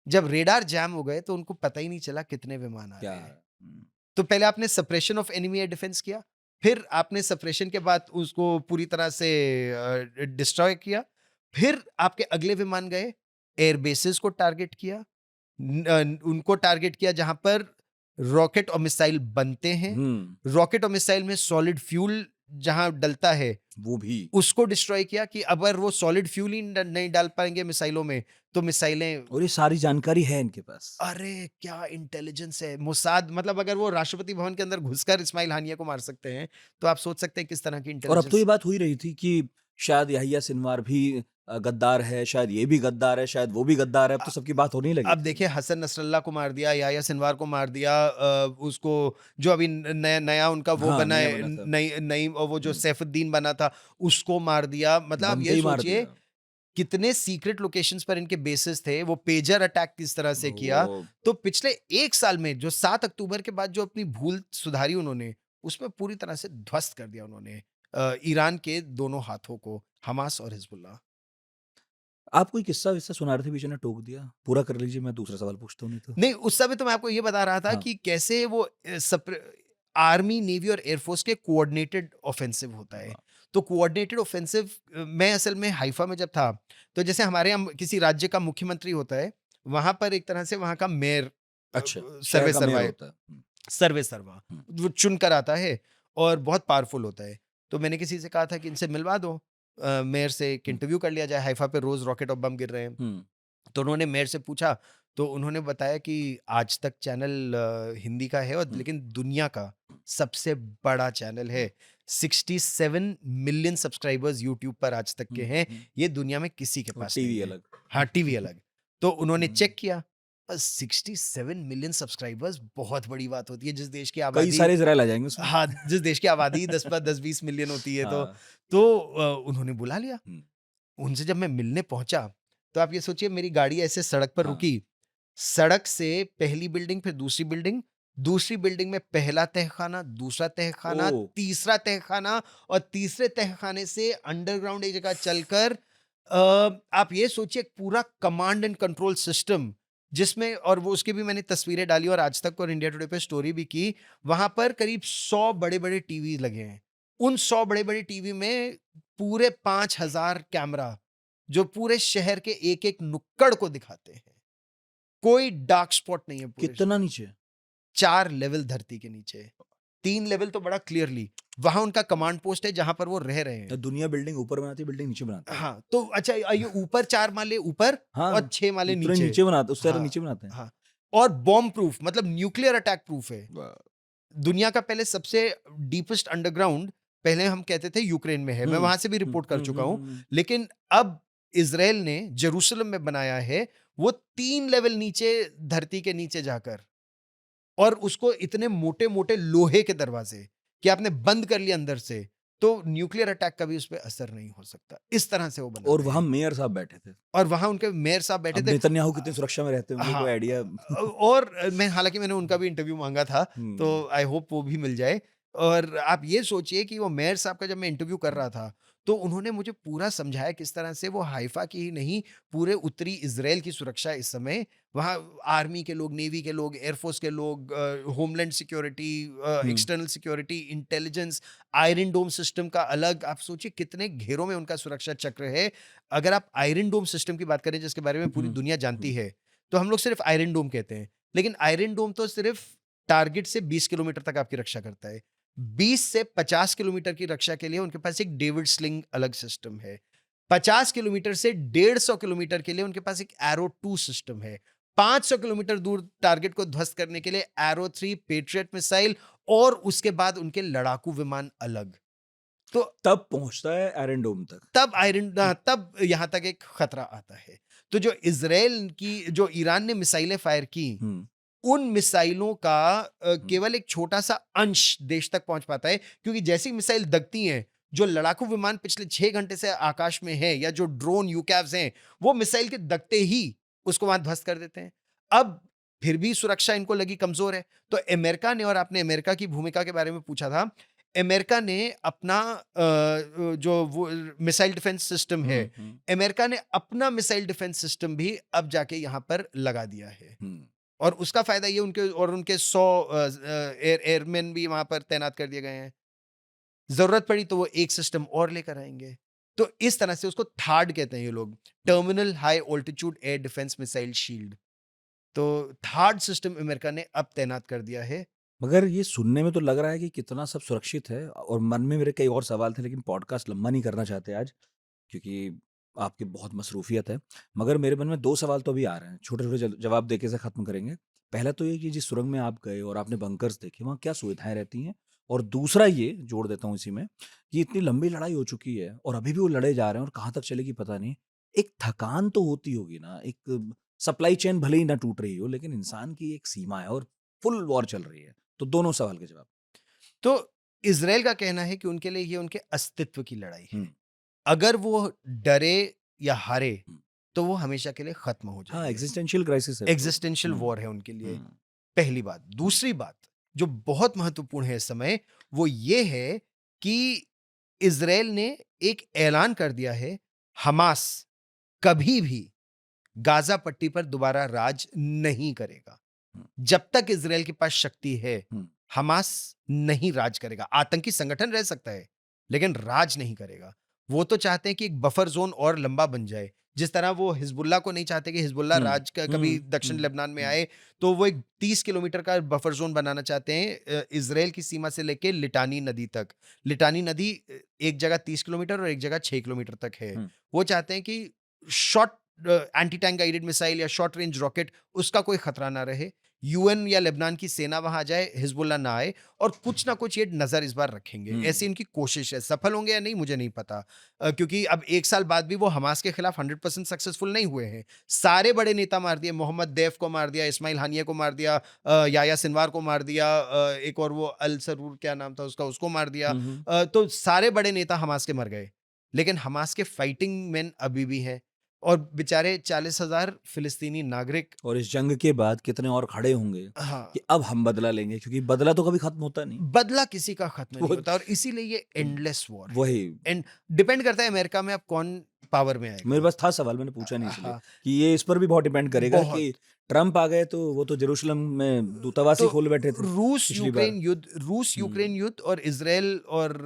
Speaker 1: जब रेडार जैम हो गए, तो उनको पता ही नहीं चला कितने विमान आ रहे हैं। तो पहले आपने suppression of enemy air defence किया, फिर आपने सप्रेशन के बाद उसको पूरी तरह से डिस्ट्रॉय किया, फिर आपके अगले विमान गए, एयर बेसिस को टारगेट किया, उनको टारगेट किया जहां पर रॉकेट और मिसाइल बनते हैं। रॉकेट और मिसाइल में सॉलिड फ्यूल जहां डलता है
Speaker 2: वो भी
Speaker 1: उसको डिस्ट्रॉय किया कि अगर वो सॉलिड फ्यूल ही नहीं डाल पाएंगे मिसाइलों में तो मिसाइलें।
Speaker 2: और ये सारी जानकारी है इनके पास।
Speaker 1: अरे क्या इंटेलिजेंस है मोसाद, मतलब अगर वो राष्ट्रपति भवन के अंदर घुसकर इस्माइल हानिया को मार सकते हैं तो आप सोच सकते हैं किस तरह की
Speaker 2: और अब तो ये
Speaker 1: इंटेलिजेंस।
Speaker 2: बात हो ही रही थी कि शायद याहिया सिनवार भी गद्दार है, शायद ये भी गद्दार है, शायद वो भी गद्दार है। अब तो सबकी बात होने ही लगी।
Speaker 1: अब देखिए हसन नसरल्ला को मार दिया, याह्या सिनवार को मार दिया, उसको जो अभी नया नया उनका वो
Speaker 2: हाँ,
Speaker 1: बना
Speaker 2: नया
Speaker 1: है,
Speaker 2: बना था।
Speaker 1: नई नई और वो जो
Speaker 2: हम्म।
Speaker 1: सैफुद्दीन बना था उसको मार दिया। मतलब आप
Speaker 2: बनते
Speaker 1: ये
Speaker 2: ही मार
Speaker 1: सोचिए
Speaker 2: दिया।
Speaker 1: कितने सीक्रेट लोकेशंस पर इनके बेसेस थे, वो पेजर अटैक किस तरह से किया।
Speaker 2: वो
Speaker 1: तो पिछले 1 साल में जो 7 अक्टूबर के बाद जो अपनी भूल सुधारी उन्होंने, उसमें पूरी तरह से ध्वस्त कर दिया उन्होंने ईरान के दोनों हाथों को, हमास और हिजबुल्लाह।
Speaker 2: आप कोई किस्सा-विस्सा सुना रहे थे, बीच में टोक दिया? पूरा कर लीजिए, मैं दूसरा सवाल पूछता हूँ नहीं तो।
Speaker 1: नहीं, उस समय तो मैं आपको ये बता रहा था
Speaker 2: हाँ।
Speaker 1: कि कैसे वो आर्मी, नेवी और एयरफोर्स के कोऑर्डिनेटेड ऑफेंसिव होता है।
Speaker 2: वाह!
Speaker 1: तो कोऑर्डिनेटेड ऑफेंसिव मैं असल में हाइफा में जब था, तो जैसे हमारे यहाँ किसी राज्य का मुख्यमंत्री होता है, वहाँ पर एक तरह से वहाँ का मेयर
Speaker 2: अच्छा, शहर
Speaker 1: सर्वे
Speaker 2: का मेयर
Speaker 1: सर्वा
Speaker 2: होता है।
Speaker 1: सर्वे सर्वा
Speaker 2: हुँ।
Speaker 1: वो चुनकर आता है और बहुत पावरफुल होता है। तो मैंने किसी से कहा था कि इनसे मिलवा दो मेयर से, एक
Speaker 2: हुँ।
Speaker 1: इंटरव्यू कर लिया जाए, हाइफा पे रोज़ रॉकेट और बम गिर रहे हैं।
Speaker 2: हुँ।
Speaker 1: तो उन्होंने मेयर से पूछा, तो उन्होंने बताया कि आज तक चैनल हिंदी का है और
Speaker 2: हुँ।
Speaker 1: लेकिन दुनिया का सबसे बड़ा चैनल है। 67 मिलियन सब्सक्राइबर्स यूट्यूब पर आज तक के
Speaker 2: हुँ,
Speaker 1: हैं।
Speaker 2: हुँ।
Speaker 1: ये दुनिया में किसी के
Speaker 2: और
Speaker 1: पास
Speaker 2: टीवी
Speaker 1: नहीं है।
Speaker 2: अलग।
Speaker 1: हाँ, टीवी अलग। तो उन्होंने
Speaker 2: हुँ।
Speaker 1: चेक किया, बस 67 मिलियन सब्सक्राइबर्स बहुत बड़ी बात होती है। जिस देश की
Speaker 2: कई
Speaker 1: आबादी
Speaker 2: सारे इज़राइल आ जाएँगे उसमें।
Speaker 1: हाँ, जिस देश की आबादी 10-20 मिलियन होती है
Speaker 2: हाँ।
Speaker 1: तो उन्होंने बुला लिया।
Speaker 2: हुँ।
Speaker 1: उनसे जब मैं मिलने पहुँचा, तो आप ये सोचिए मेरी गाड़ी ऐसे सड़क पर
Speaker 2: हाँ।
Speaker 1: रुकी। सड़क से पहली बिल्डिंग, फिर दूसरी बिल्डिंग में पहला तहखाना, दूसरा तहखाना,
Speaker 2: ओह!
Speaker 1: तीसरा तहखाना और तीसरे तहखाने से अंडरग्राउंड एक जगह चलकर आप ये सोचिए एक पूरा कमांड एंड कंट्रोल सिस्टम जिसमें, और वो उसकी भी मैंने तस्वीरें डाली और आज तक और इंडिया टुडे पे स्टोरी भी की। वहाँ पर करीब 100 बड़े-बड़े टीवी लगे हैं। उन 100 बड़े-बड़े टीवी में पूरे 5000 कैमरा जो पूरे शहर के एक-एक नुक्कड़ को दिखाते हैं। कोई डार्क स्पॉट नहीं है पूरे।
Speaker 2: कितना नीचे?
Speaker 1: 4 लेवल धरती के नीचे, 3 लेवल तो बड़ा क्लियरली, वहाँ उनका कमांड पोस्ट है जहाँ पर वो रह रहे हैं।
Speaker 2: दुनिया बिल्डिंग ऊपर बनाती है, बिल्डिंग नीचे बनाती है।
Speaker 1: हाँ, तो अच्छा ये ऊपर 4 माले ऊपर
Speaker 2: हाँ,
Speaker 1: और 6 माले
Speaker 2: उतने
Speaker 1: नीचे।
Speaker 2: नीचे बनाते, उससे ज़्यादा
Speaker 1: हाँ,
Speaker 2: नीचे बनाते हैं।
Speaker 1: हाँ। और बॉम्ब प्रूफ, मतलब न्यूक्लियर अटैक प्रूफ है।
Speaker 2: वाह!
Speaker 1: दुनिया का पहले सबसे डीपेस्ट अंडरग्राउंड पहले हम कहते थे यूक्रेन में है। मैं
Speaker 2: हुँ।
Speaker 1: वहाँ से भी
Speaker 2: हुँ,
Speaker 1: रिपोर्ट कर
Speaker 2: हुँ,
Speaker 1: चुका
Speaker 2: हुँ,
Speaker 1: हूँ।
Speaker 2: हुँ।
Speaker 1: लेकिन अब इज़राइल ने जेरूसलम में बनाया है, वो 3 लेवल नीचे धरती के नीचे जाकर, और उसको इतने मोटे-मोटे लोहे के दरवाजे कि आपने बंद कर लिया अंदर से, तो न्यूक्लियर अटैक का भी उस पे असर नहीं हो सकता। इस तरह से वो
Speaker 2: और
Speaker 1: बनाते
Speaker 2: वहाँ
Speaker 1: हैं।
Speaker 2: मेयर साहब बैठे थे।
Speaker 1: और वहाँ उनके मेयर साहब बैठे
Speaker 2: अब
Speaker 1: थे।
Speaker 2: नेतन्याहू कितनी सुरक्षा में रहते होंगे,
Speaker 1: हाँ,
Speaker 2: कोई आइडिया?
Speaker 1: और मैं हालाँकि मैंने उनका भी इंटरव्यू माँगा था, तो
Speaker 2: हुँ।
Speaker 1: आई होप वो भी मिल जाए। और आप ये सोचिए कि वो मेयर साहब का जब मैं इंटरव्यू कर रहा था, तो उन्होंने मुझे पूरा समझाया किस तरह से वो हाइफा की ही नहीं, पूरे उत्तरी इज़राइल की सुरक्षा इस समय, वहाँ आर्मी के लोग, नेवी के लोग, एयरफोर्स के लोग, होमलैंड सिक्योरिटी,
Speaker 2: हुँ।
Speaker 1: एक्सटर्नल सिक्योरिटी, इंटेलिजेंस, आयरन डोम सिस्टम का अलग, आप सोचिए कितने घेरों में उनका सुरक्षा चक्र है। अगर आप आयरन डोम सिस्टम की बात करें जिसके बारे में पूरी
Speaker 2: हुँ,
Speaker 1: दुनिया जानती
Speaker 2: हुँ।
Speaker 1: है, तो हम लोग सिर्फ आयरन डोम कहते हैं। लेकिन आयरन डोम तो सिर्फ टारगेट से 20 किलोमीटर तक आपकी रक्षा करता है। 20 से 50 किलोमीटर की रक्षा के लिए उनके पास एक डेविड स्लिंग अलग सिस्टम है। 50 किलोमीटर से 150 किलोमीटर के लिए उनके पास एक एरो 2 सिस्टम है। 500 किलोमीटर दूर टारगेट को ध्वस्त करने के लिए एरो 3 पेट्रियट मिसाइल, और उसके बाद उनके लड़ाकू विमान अलग। तो
Speaker 2: तब पहुँचता है आयरन डोम तक।
Speaker 1: तब यहाँ तक एक खतरा आता है। तो जो इज़राइल की, जो ईरान ने मिसाइलें फायर की,
Speaker 2: हुँ।
Speaker 1: उन मिसाइलों का
Speaker 2: हुँ।
Speaker 1: केवल एक छोटा-सा अंश देश तक पहुँच पाता है, क्योंकि जैसी मिसाइल दगती हैं, जो लड़ाकू विमान पिछले 6 घंटे से आकाश में है, या जो ड्रोन यूकैव्स हैं, वो मिसाइल के दगते ही उसको वहाँ ध्वस्त कर देते हैं। अब फिर भी सुरक्षा इनको लगी कमज़ोर है, तो अमेरिका ने, और आपने अमेरिका की भूमिका के बारे में पूछा था, अमेरिका ने अपना जो वो मिसाइल डिफेंस सिस्टम है,
Speaker 2: हुँ, हुँ,
Speaker 1: अमेरिका ने अपना मिसाइल डिफेंस सिस्टम भी अब जाके यहाँ पर लगा दिया है।
Speaker 2: हुँ।
Speaker 1: और उसका फायदा ये उनके 100 एयरमैन भी वहां पर तैनात कर दिए गए हैं। जरूरत पड़ी तो वो एक सिस्टम और लेकर आएंगे। तो इस तरह से उसको थार्ड कहते हैं ये लोग, terminal high altitude air defence missile shield. तो थार्ड सिस्टम अमेरिका ने अब तैनात कर दिया है।
Speaker 2: मगर ये सुनने में तो लग रहा है कि कितना सब सुरक्षित है, और मन में मेरे कई और सवाल थे, लेकिन पॉडकास्ट लंबा नहीं करना चाहते आज, क्योंकि आपकी बहुत मसरूफियत है। मगर मेरे मन में 2 सवाल तो अभी आ रहे हैं, छोटे-छोटे जवाब देके से ख़त्म करेंगे। पहला तो ये कि जिस सुरंग में आप गए और आपने बंकर्स देखे, वहाँ क्या सुविधाएँ रहती हैं? और दूसरा ये जोड़ देता हूँ इसी में, कि इतनी लंबी लड़ाई हो चुकी है और अभी भी वो लड़े जा रहे हैं और कहाँ तक चलेगी पता नहीं। एक थकान तो होती होगी ना, एक सप्लाई चेन भले ही ना टूट रही हो, लेकिन इंसान की एक सीमा है और फुल वॉर चल रही है। तो दोनों सवाल के जवाब।
Speaker 1: तो इजराइल का कहना है कि उनके लिए ये उनके अस्तित्व की लड़ाई है।
Speaker 2: हुँ,
Speaker 1: अगर वो डरे या हारे
Speaker 2: हुँ।
Speaker 1: तो वो हमेशा के लिए खत्म हो
Speaker 2: हाँ,
Speaker 1: जाएंगे।
Speaker 2: एक्जिस्टेंशियल क्राइसिस है वो तो।
Speaker 1: एग्जिस्टेंशियल
Speaker 2: हुँ,
Speaker 1: वॉर है उनके लिए।
Speaker 2: हुँ,
Speaker 1: पहली बात। दूसरी बात जो बहुत महत्वपूर्ण है इस समय, वो ये है कि इजराइल ने एक ऐलान कर दिया है, हमास कभी भी गाजा पट्टी पर दोबारा राज नहीं करेगा।
Speaker 2: हुँ,
Speaker 1: जब तक इजराइल के पास शक्ति है,
Speaker 2: हुँ,
Speaker 1: हमास नहीं राज करेगा। आतंकी संगठन रह सकता है, लेकिन राज नहीं करेगा। वो तो चाहते हैं कि एक बफर जोन और लंबा बन जाए। जिस तरह वो हिजबुल्ला को नहीं चाहते कि हिजबुल्ला
Speaker 2: हुँ,
Speaker 1: राज का कभी
Speaker 2: हुँ,
Speaker 1: दक्षिण
Speaker 2: हुँ,
Speaker 1: लेबनान में
Speaker 2: हुँ,
Speaker 1: आए, तो वो एक 30 किलोमीटर का बफर जोन बनाना चाहते हैं इजराइल की सीमा से लेके लिटानी नदी तक। लिटानी नदी एक जगह 30 किलोमीटर और एक जगह 6 किलोमीटर तक है।
Speaker 2: हुँ,
Speaker 1: वो चाहते हैं कि short anti tank guided missile या शॉर्ट रेंज रॉकेट, उसका कोई खतरा ना रहे। यूएन या लेबनान की सेना वहां जाए, हिजबुल्ला ना आए, और कुछ ना कुछ ये नजर इस बार रखेंगे।
Speaker 2: हुँ,
Speaker 1: ऐसी इनकी कोशिश है। सफल होंगे या नहीं मुझे नहीं पता, क्योंकि अब 1 साल बाद भी वो हमास के खिलाफ 100% सक्सेसफुल नहीं हुए हैं। सारे बड़े नेता मार दिए, मोहम्मद दैफ को मार दिया, इस्माइल हानिया को मार दिया, याया सिनवार को मार दिया, एक और वो अल सरूर क्या नाम था उसका, उसको मार दिया।
Speaker 2: हुँ, हुँ।
Speaker 1: तो सारे बड़े नेता हमास के मर गए, लेकिन हमास के फाइटिंग मैन अभी भी हैं। और बेचारे 40,000 फिलिस्तीनी नागरिक।
Speaker 2: और इस जंग के बाद कितने और खड़े होंगे
Speaker 1: हाँ,
Speaker 2: कि अब हम बदला लेंगे, क्योंकि बदला तो कभी खत्म होता नहीं।
Speaker 1: बदला किसी का खत्म नहीं
Speaker 2: वो
Speaker 1: होता, और इसीलिए ये एंडलेस वॉर है।
Speaker 2: वही
Speaker 1: एंड डिपेंड करता है अमेरिका में अब कौन पावर में
Speaker 2: मेरे
Speaker 1: आएगा।
Speaker 2: पास था सवाल, मैंने पूछा नहीं इसलिए
Speaker 1: हाँ,
Speaker 2: कि ये इस पर भी बहुत डिपेंड करेगा
Speaker 1: बहुत।
Speaker 2: कि ट्रम्प आ गए तो वो तो जेरूशलम में दूतावास ही
Speaker 1: तो
Speaker 2: खोल बैठे थे पिछली बार।
Speaker 1: रूस
Speaker 2: हुँ,
Speaker 1: यूक्रेन युद्ध और इजराइल और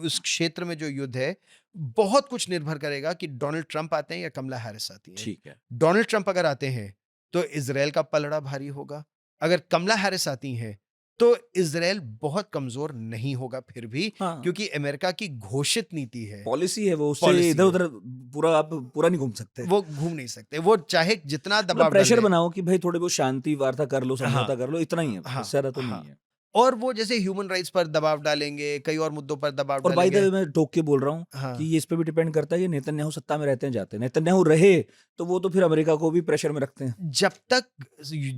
Speaker 1: उस क्षेत्र में जो युद्ध है, बहुत कुछ निर्भर करेगा कि डोनाल्ड ट्रंप आते हैं या कमला हैरिस आती हैं।
Speaker 2: ठीक है।
Speaker 1: डोनाल्ड ट्रंप अगर आते हैं तो इजराइल का पलड़ा भारी होगा। अगर कमला हैरिस आती हैं तो इजराइल बहुत कमजोर नहीं होगा फिर भी,
Speaker 2: हाँ,
Speaker 1: क्योंकि अमेरिका की घोषित नीति है,
Speaker 2: पॉलिसी है वो, उससे
Speaker 1: पॉलिसी है।
Speaker 2: इधर-उधर पूरा आप पूरा नहीं घूम सकते।
Speaker 1: वो घूम नहीं सकते। वो चाहे जितना
Speaker 2: मतलब
Speaker 1: दबाव
Speaker 2: प्रेशर
Speaker 1: डाले।
Speaker 2: बनाओ कि भाई थोड़ी बहुत शांति वार्ता कर लो,
Speaker 1: हाँ,
Speaker 2: समझौता कर लो, इतना ही है,
Speaker 1: हाँ,
Speaker 2: इससे ज़्यादा तो
Speaker 1: हाँ।
Speaker 2: नहीं है।
Speaker 1: और वो जैसे ह्यूमन राइट्स पर दबाव डालेंगे, कई और मुद्दों पर दबाव
Speaker 2: और बाय द
Speaker 1: डालेंगे।
Speaker 2: वे मैं टोक के बोल रहा हूँ
Speaker 1: हाँ,
Speaker 2: कि ये इस पे भी डिपेंड करता है कि नेतन्याहू सत्ता में रहते हैं जाते हैं। नेतन्याहू रहे तो वो तो फिर अमेरिका को भी प्रेशर में रखते हैं।
Speaker 1: जब तक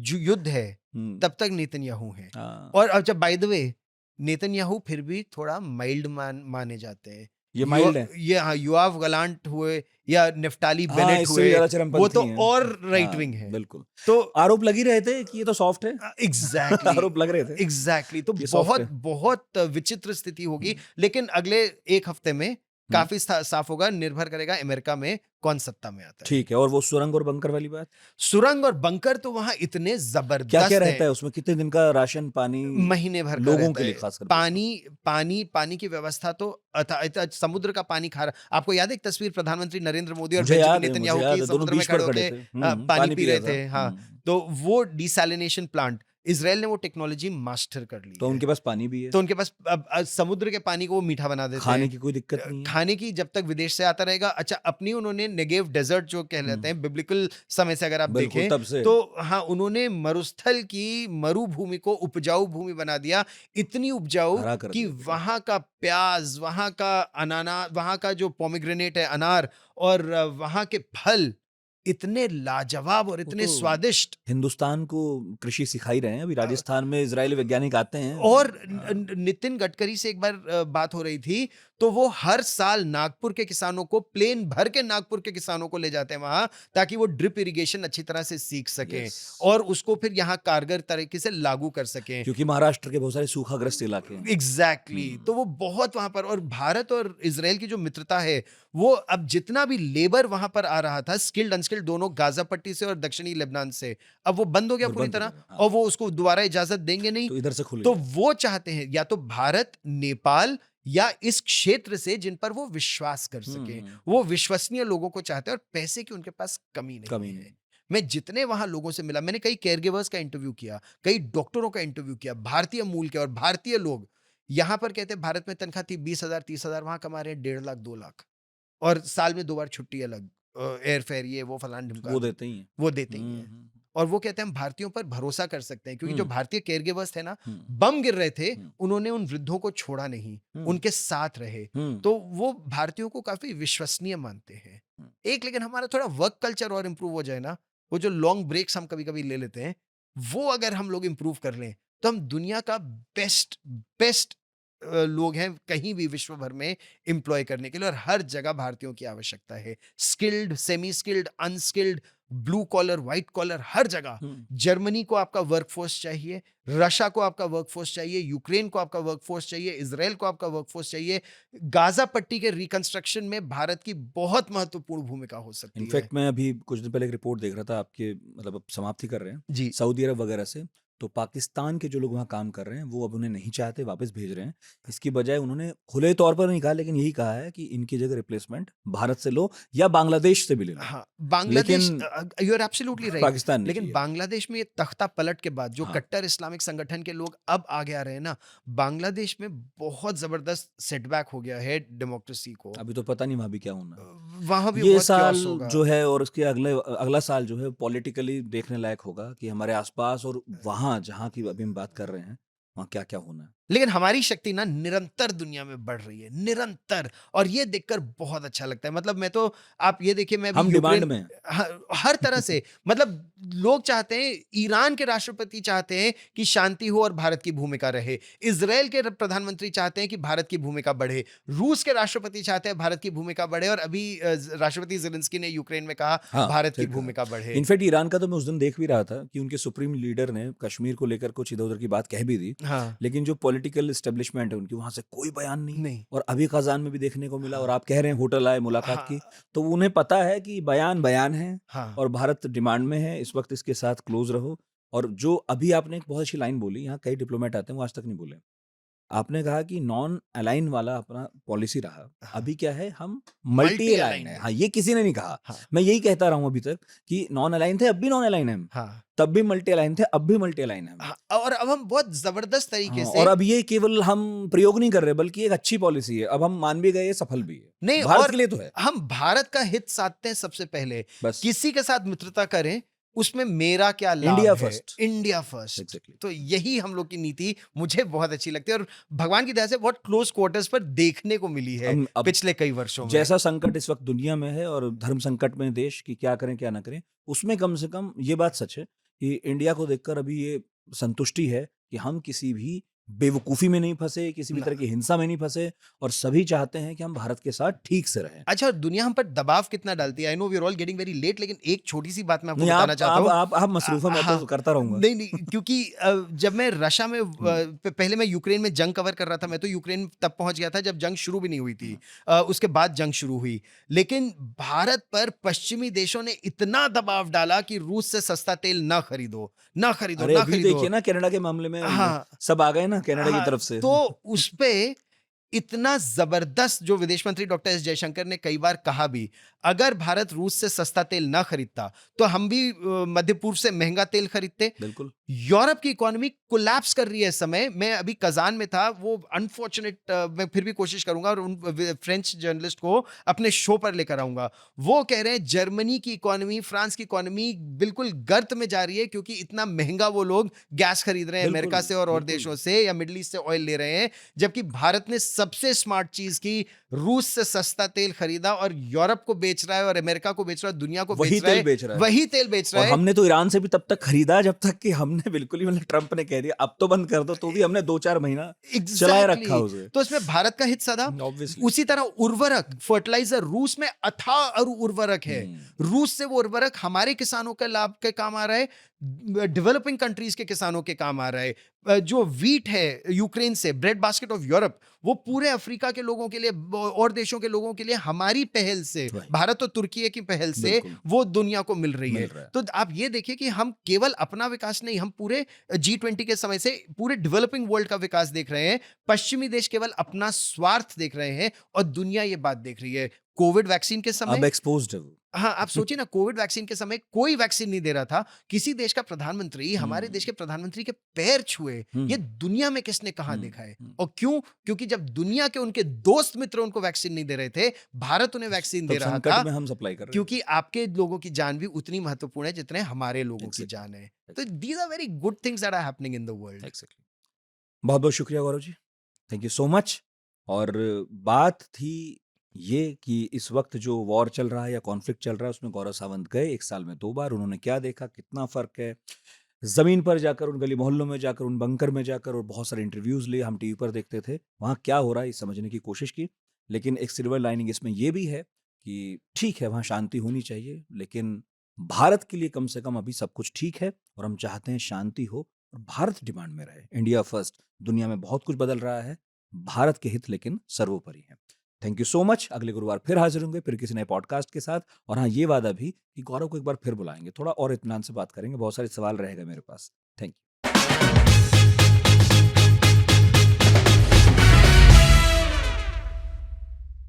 Speaker 1: युद्ध है
Speaker 2: हुँ,
Speaker 1: तब तक नेतन्याहू है।
Speaker 2: हाँ,
Speaker 1: और अब जब बाय द वे नेतन्याहू फिर भी थोड़ा माइल्ड माने जाते हैं।
Speaker 2: ये माइल्ड है।
Speaker 1: ये हाँ, योआव गलांट हुए या निफ्ताली
Speaker 2: हाँ,
Speaker 1: बेनेट
Speaker 2: इससे भी
Speaker 1: हुए,
Speaker 2: ज़्यादा
Speaker 1: वो
Speaker 2: चरमपंथी
Speaker 1: तो
Speaker 2: हैं।
Speaker 1: और राइट
Speaker 2: हाँ,
Speaker 1: विंग है।
Speaker 2: बिल्कुल।
Speaker 1: तो
Speaker 2: आरोप लग ही रहे थे कि ये तो सॉफ्ट है।
Speaker 1: एग्जैक्टली
Speaker 2: आरोप लग रहे थे,
Speaker 1: एग्जैक्टली तो
Speaker 2: ये सॉफ्ट
Speaker 1: बहुत
Speaker 2: है।
Speaker 1: बहुत विचित्र स्थिति होगी।
Speaker 2: हुँ,
Speaker 1: लेकिन अगले एक हफ्ते में
Speaker 2: हुँ,
Speaker 1: काफी साफ होगा। निर्भर करेगा अमेरिका में कौन सत्ता में आता है।
Speaker 2: ठीक है। और वो सुरंग और बंकर वाली बात?
Speaker 1: सुरंग और बंकर तो वहां इतने
Speaker 2: क्या-क्या
Speaker 1: जबरदस्त
Speaker 2: रहता
Speaker 1: हैं।
Speaker 2: है उसमें? कितने दिन का राशन, पानी
Speaker 1: महीने भर का
Speaker 2: लोगों
Speaker 1: रहता
Speaker 2: के लिए
Speaker 1: है।
Speaker 2: खासकर पूछ रहा हूँ?
Speaker 1: पानी की व्यवस्था तो समुद्र का पानी खा रहा। आपको याद है एक तस्वीर प्रधानमंत्री नरेंद्र मोदी और
Speaker 2: मुझे
Speaker 1: बेंजामिन
Speaker 2: याद है, मुझे
Speaker 1: नेतन्याहू
Speaker 2: याद
Speaker 1: की
Speaker 2: है, दोनों
Speaker 1: समुद्र में
Speaker 2: बीच पर
Speaker 1: खड़े
Speaker 2: खड़े
Speaker 1: होके
Speaker 2: थे। हुँ,
Speaker 1: पानी पी रहे
Speaker 2: रहा
Speaker 1: थे।
Speaker 2: था।
Speaker 1: हाँ,
Speaker 2: हुँ,
Speaker 1: तो वो डिसैलिनेशन प्लांट इजराइल ने वो टेक्नोलॉजी मास्टर कर ली
Speaker 2: तो
Speaker 1: है।
Speaker 2: उनके पास पानी भी है,
Speaker 1: तो उनके पास अब समुद्र के पानी को वो मीठा बना देते
Speaker 2: खाने
Speaker 1: हैं।
Speaker 2: की कोई दिक्कत नहीं है।
Speaker 1: खाने की जब तक विदेश से आता रहेगा। अच्छा, अपनी उन्होंने नेगेव डेजर्ट जो कहलाते
Speaker 2: हुँ,
Speaker 1: हैं बिब्लिकल समय से अगर आप
Speaker 2: बिल्कुल
Speaker 1: देखें,
Speaker 2: तब से।
Speaker 1: तो हाँ, उन्होंने मरुस्थल की मरुभूमि को उपजाऊ भूमि बना दिया। इतनी उपजाऊ
Speaker 2: हरा कर
Speaker 1: कि
Speaker 2: दिया पूरा।
Speaker 1: वहाँ का प्याज, वहाँ का वहाँ का जो पोमेग्रेनेट है अनार, और वहाँ के फल इतने लाजवाब और
Speaker 2: वो
Speaker 1: इतने
Speaker 2: तो
Speaker 1: स्वादिष्ट।
Speaker 2: हिंदुस्तान को कृषि सिखा ही रहे हैं। अभी राजस्थान में इजरायली वैज्ञानिक आते हैं।
Speaker 1: और
Speaker 2: हाँ,
Speaker 1: नितिन गडकरी से एक बार बात हो रही थी, तो वो हर साल नागपुर के किसानों को, प्लेन भर के नागपुर के किसानों को ले जाते हैं वहां, ताकि वो ड्रिप इरिगेशन अच्छी तरह से सीख सकें
Speaker 2: यस।
Speaker 1: और उसको फिर यहाँ कारगर तरीके से लागू कर सकें।
Speaker 2: क्योंकि महाराष्ट्र के बहुत सारे सूखाग्रस्त इलाके हैं।
Speaker 1: एग्जैक्टली
Speaker 2: हुँ,
Speaker 1: तो वो बहुत वहां पर, और भारत और इसराइल की जो मित्रता है, वो अब जितना भी लेबर वहां पर आ रहा था, स्किल्ड अनस्किल्ड मुश्किल दोनों गाजा पट्टी से और दक्षिणी लेबनान से, अब वो बंद हो गया
Speaker 2: और
Speaker 1: पूरी
Speaker 2: बंद हो
Speaker 1: तरह,
Speaker 2: गया, हाँ।
Speaker 1: और वो उसको दोबारा इजाजत देंगे नहीं।
Speaker 2: तो इधर से खुल
Speaker 1: तो
Speaker 2: गया।
Speaker 1: वो चाहते हैं या तो भारत, नेपाल या इस क्षेत्र से जिन पर वो विश्वास कर सके, वो विश्वसनीय लोगों को चाहते हैं, और पैसे की उनके पास कमी
Speaker 2: कमी
Speaker 1: नहीं
Speaker 2: नहीं।
Speaker 1: है। मैं जितने वहां लोगों से मिला, मैंने कई केयरगिवर्स का इंटरव्यू किया, कई डॉक्टरों का इंटरव्यू किया, भारतीय मूल के, और भारतीय लोग यहां पर कहते हैं भारत में तनख्वाह थी 20,000 30,000, वहां कमा रहे हैं 1.5 लाख 2 लाख, और साल में 2 बार छुट्टी अलग, एयर फेयर, ये वो फलान ढिमका,
Speaker 2: वो देते ही हैं।
Speaker 1: वो देते ही हैं। और वो कहते हैं हम भारतीयों पर भरोसा कर सकते हैं, क्योंकि जो भारतीय केयरगिवर्स थे ना, बम गिर रहे थे, उन्होंने उन वृद्धों को छोड़ा नहीं, उनके साथ रहे, तो वो भारतीयों को काफी विश्वसनीय मानते हैं। एक लेकिन हमारा थोड़ा वर्क कल्चर और इम्प्रूव हो जाए ना, वो जो लॉन्ग ब्रेक्स हम कभी कभी ले लेते हैं, वो अगर हम लोग इम्प्रूव कर लें, तो हम दुनिया का बेस्ट बेस्ट लोग हैं कहीं भी विश्व भर में एम्प्लॉय करने के लिए, और हर जगह भारतीयों की आवश्यकता है, skilled, semi skilled, unskilled, blue collar, white collar, हर जगह। जर्मनी को आपका वर्कफोर्स चाहिए, रशिया को आपका वर्कफोर्स चाहिए, यूक्रेन को आपका वर्कफोर्स चाहिए, इजराइल को आपका वर्कफोर्स चाहिए। गाजा पट्टी के रिकंस्ट्रक्शन में भारत की बहुत महत्वपूर्ण भूमिका हो सकती है।
Speaker 2: इनफैक्ट मैं अभी कुछ दिन पहले एक रिपोर्ट देख रहा था आपके, मतलब अब समाप्ति कर रहे हैं
Speaker 1: जी,
Speaker 2: सऊदी अरब वगैरह से, तो पाकिस्तान के जो लोग वहाँ काम कर रहे हैं वो अब उन्हें नहीं चाहते, वापस भेज रहे हैं। इसकी बजाय उन्होंने खुले तौर पर नहीं कहा, लेकिन यही कहा है कि इनकी जगह रिप्लेसमेंट भारत से लो या बांग्लादेश से भी ले लो।
Speaker 1: हाँ, बांग्लादेश,
Speaker 2: लेकिन
Speaker 1: you are absolutely right,
Speaker 2: Pakistan नहीं
Speaker 1: लेकिन
Speaker 2: चाहिए।
Speaker 1: बांग्लादेश में ये तख्ता पलट के बाद जो
Speaker 2: हाँ।
Speaker 1: कट्टर इस्लामिक संगठन के लोग अब आगे आ रहे हैं ना, बांग्लादेश में बहुत जबरदस्त सेटबैक हो गया है डेमोक्रेसी को।
Speaker 2: अभी तो पता नहीं वहाँ भी क्या होना है।
Speaker 1: वहां भी
Speaker 2: ये
Speaker 1: बहुत
Speaker 2: साल
Speaker 1: chaos होगा।
Speaker 2: जो है और उसके अगला साल जो है पॉलिटिकली देखने लायक होगा कि हमारे आसपास और वहाँ जहाँ की अभी हम बात कर रहे हैं वहाँ क्या क्या होना है।
Speaker 1: लेकिन हमारी शक्ति ना निरंतर दुनिया में बढ़ रही है, निरंतर, और ये देखकर बहुत अच्छा लगता है। मतलब मैं तो, आप ये देखिए, मैं
Speaker 2: हम
Speaker 1: भी
Speaker 2: डिमांड
Speaker 1: यूक्रेन
Speaker 2: में हैं।
Speaker 1: हर तरह से, मतलब लोग चाहते हैं, ईरान के राष्ट्रपति चाहते हैं कि शांति हो और भारत की भूमिका रहे, इजराइल के प्रधानमंत्री चाहते हैं कि भारत की भूमिका बढ़े, रूस के राष्ट्रपति चाहते हैं भारत की भूमिका बढ़े, और अभी राष्ट्रपति ज़ेलेंस्की ने यूक्रेन में कहा
Speaker 2: हाँ,
Speaker 1: भारत की
Speaker 2: ठीक है।
Speaker 1: भूमिका बढ़े।
Speaker 2: इनफैक्ट ईरान का तो मैं उस दिन देख भी रहा था कि उनके सुप्रीम लीडर ने कश्मीर को लेकर कुछ इधर उधर की बात कह भी दी,
Speaker 1: हाँ,
Speaker 2: लेकिन जो पॉलिटिकल एस्टेब्लिशमेंट है उनकी वहां से कोई बयान नहीं।
Speaker 1: नहीं,
Speaker 2: और अभी खजान में भी देखने को मिला, और आप कह रहे हैं होटल आए मुलाकात
Speaker 1: हाँ,
Speaker 2: की, तो उन्हें पता है कि बयान बयान है
Speaker 1: हाँ,
Speaker 2: और भारत डिमांड में है, इस वक्त इसके साथ क्लोज रहो। और जो अभी आपने एक बहुत अच्छी लाइन बोली, यहाँ कई डिप्लोमेट आते हैं वो आज तक नहीं बोले, आपने कहा कि नॉन अलाइन वाला अपना पॉलिसी रहा,
Speaker 1: हाँ।
Speaker 2: अभी क्या है, हम मल्टी अलाइन है। हाँ, ये किसी ने नहीं कहा,
Speaker 1: हाँ,
Speaker 2: मैं यही कहता रहा हूँ अभी तक कि नॉन अलाइन थे, अब भी नॉन अलाइन है हम,
Speaker 1: हाँ,
Speaker 2: तब भी मल्टी अलाइन थे, अब भी मल्टी अलाइन है हम।
Speaker 1: हाँ, और अब हम बहुत जबरदस्त तरीके
Speaker 2: हाँ,
Speaker 1: से,
Speaker 2: और अब ये केवल हम प्रयोग नहीं कर रहे बल्कि एक अच्छी पॉलिसी है, अब हम मान भी गए, सफल भी है,
Speaker 1: नहीं,
Speaker 2: भारत
Speaker 1: और
Speaker 2: के लिए तो है।
Speaker 1: हम भारत का हित साधते हैं सबसे पहले,
Speaker 2: बस
Speaker 1: किसी के साथ मित्रता करें, उसमें मेरा क्या लाभ
Speaker 2: इंडिया
Speaker 1: है,
Speaker 2: फर्स्ट।
Speaker 1: India first.
Speaker 2: एग्जैक्टली।
Speaker 1: तो यही हम लोग की नीति मुझे बहुत अच्छी लगती है, और भगवान की दया से बहुत क्लोज क्वार्टर्स पर देखने को मिली है
Speaker 2: अब
Speaker 1: पिछले कई वर्षों में।
Speaker 2: जैसा संकट इस वक्त दुनिया में है और धर्म संकट में देश की क्या करें क्या ना करें, उसमें कम से कम ये बात सच है कि इंडिया को देखकर अभी ये संतुष्टि है कि हम किसी भी बेवकूफ़ी में नहीं फंसे, किसी भी
Speaker 1: ना।
Speaker 2: तरह की हिंसा में नहीं फंसे, और सभी चाहते हैं कि हम भारत के साथ ठीक से रहें।
Speaker 1: अच्छा, और दुनिया हम पर दबाव कितना डालती है। I know we are all getting very late, लेकिन एक छोटी सी बात मैं आपको
Speaker 2: नहीं,
Speaker 1: बताना चाहता हूँ।
Speaker 2: आप मसरूफ़ हैं, मैं
Speaker 1: हाँ,
Speaker 2: तो करता रहूंगा।
Speaker 1: नहीं नहीं, क्योंकि जब मैं रशिया में पहले मैं यूक्रेन में जंग कवर कर रहा था, मैं तो यूक्रेन तब पहुंच गया था जब जंग शुरू भी नहीं हुई थी, उसके बाद जंग शुरू हुई, लेकिन भारत पर पश्चिमी देशों ने इतना दबाव डाला कि रूस से सस्ता तेल ना खरीदो, ना खरीदो,
Speaker 2: अरे
Speaker 1: ना
Speaker 2: अभी
Speaker 1: खरीदो।
Speaker 2: देखिए ना कनाडा के मामले में
Speaker 1: हाँ,
Speaker 2: सब आ गए ना कनाडा की
Speaker 1: हाँ,
Speaker 2: तरफ से।
Speaker 1: तो उस पे इतना जबरदस्त, जो विदेश मंत्री डॉक्टर एस जयशंकर ने कई बार कहा भी, अगर भारत रूस से सस्ता तेल ना खरीदता तो हम भी मध्य पूर्व से महंगा तेल खरीदते।
Speaker 2: बिल्कुल।
Speaker 1: यूरोप की इकोनॉमी कोलैप्स कर रही है इस समय। मैं अभी कजान में था, वो अनफॉर्चुनेट, मैं फिर भी कोशिश करूंगा और उन फ्रेंच जर्नलिस्ट को अपने शो पर लेकर आऊंगा। वो कह रहे हैं जर्मनी की इकोनॉमी, फ्रांस की इकोनॉमी बिल्कुल गर्त में जा रही है, क्योंकि इतना महंगा वो लोग गैस खरीद रहे हैं
Speaker 2: बिल्कुल,
Speaker 1: अमेरिका से और
Speaker 2: बिल्कुल।
Speaker 1: देशों से, या मिडिल ईस्ट से ऑयल ले रहे हैं, जबकि भारत ने सबसे स्मार्ट चीज की, रूस से सस्ता तेल खरीदा और यूरोप को बेच रहा है और अमेरिका को बेच रहा है, दुनिया को
Speaker 2: वही तेल बेच रहा है।
Speaker 1: वही तेल बेच रहा
Speaker 2: और
Speaker 1: है।
Speaker 2: हमने तो ईरान से भी तब तक खरीदा जब तक कि हमने बिल्कुल ही, मतलब ट्रंप ने कह रही है, अब तो बंद कर दो, तो भी हमने 2-4 महीना चलाए रखा
Speaker 1: Exactly.
Speaker 2: उसे।
Speaker 1: तो इसमें भारत का हित सदा।
Speaker 2: ऑब्वियसली।
Speaker 1: उसी तरह उर्वरक, फर्टिलाइजर, रूस में अथाह उर्वरक है। रूस से वो उर्वरक हमारे किसानों के लाभ के काम आ रहा है, डेवलपिंग कंट्रीज के किसानों के काम आ रहा है। जो वीट है यूक्रेन से, ब्रेड बास्केट ऑफ यूरोप, वो पूरे अफ्रीका के लोगों के लिए और देशों के लोगों के लिए हमारी पहल से,
Speaker 2: Right.
Speaker 1: भारत और तुर्की की पहल से
Speaker 2: बिल्कुल।
Speaker 1: वो दुनिया को मिल रही
Speaker 2: मिल
Speaker 1: है।
Speaker 2: रहा है।
Speaker 1: तो आप ये देखिए कि हम केवल अपना विकास नहीं, हम पूरे G20 के समय से पूरे डेवलपिंग वर्ल्ड का विकास देख रहे हैं। पश्चिमी देश केवल अपना स्वार्थ देख रहे हैं और दुनिया ये बात देख रही है। कोविड वैक्सीन के
Speaker 2: अब
Speaker 1: समय,
Speaker 2: एक्सपोज्ड है वो।
Speaker 1: हाँ, आप सोचिए ना, कोविड वैक्सीन के समय कोई वैक्सीन नहीं दे रहा था। किसी देश का प्रधानमंत्री हमारे देश के प्रधानमंत्री के पैर छुए, ये दुनिया में किसने कहाँ देखा है? और क्यों? क्योंकि जब दुनिया के उनके दोस्त मित्र उनको वैक्सीन नहीं दे रहे थे, भारत उन्हें वैक्सीन दे
Speaker 2: तब
Speaker 1: रहा
Speaker 2: संकट
Speaker 1: था,
Speaker 2: में हम सप्लाई कर रहे हैं।
Speaker 1: क्योंकि आपके लोगों की जान भी उतनी महत्वपूर्ण है जितने हमारे लोगों की
Speaker 2: Exactly.
Speaker 1: जान है। तो these are very good things that are happening in the world.
Speaker 2: Exactly. बहुत बहुत शुक्रिया Gaurav ji, thank you so much. और बात थी ये कि इस वक्त जो वॉर चल रहा है या कॉन्फ्लिक्ट चल रहा है, उसमें गौरव सावंत गए 1 साल में 2 बार। उन्होंने क्या देखा, कितना फर्क है, जमीन पर जाकर, उन गली मोहल्लों में जाकर, उन बंकर में जाकर, और बहुत सारे इंटरव्यूज लिए, हम टीवी पर देखते थे, वहाँ क्या हो रहा है ये समझने की कोशिश की। लेकिन एक सिल्वर लाइनिंग इसमें ये भी है कि ठीक है, वहाँ शांति होनी चाहिए, लेकिन भारत के लिए कम से कम अभी सब कुछ ठीक है, और हम चाहते हैं शांति हो और भारत डिमांड में रहे। India first. दुनिया में बहुत कुछ बदल रहा है, भारत के हित लेकिन सर्वोपरि है। Thank you so much. अगले गुरुवार फिर हाजिर होंगे, फिर किसी नए पॉडकास्ट के साथ। और हाँ, ये वादा भी कि गौरव को एक बार फिर बुलाएंगे, थोड़ा और इत्मीनान से बात करेंगे, बहुत सारे सवाल रहेगा मेरे पास। Thank you.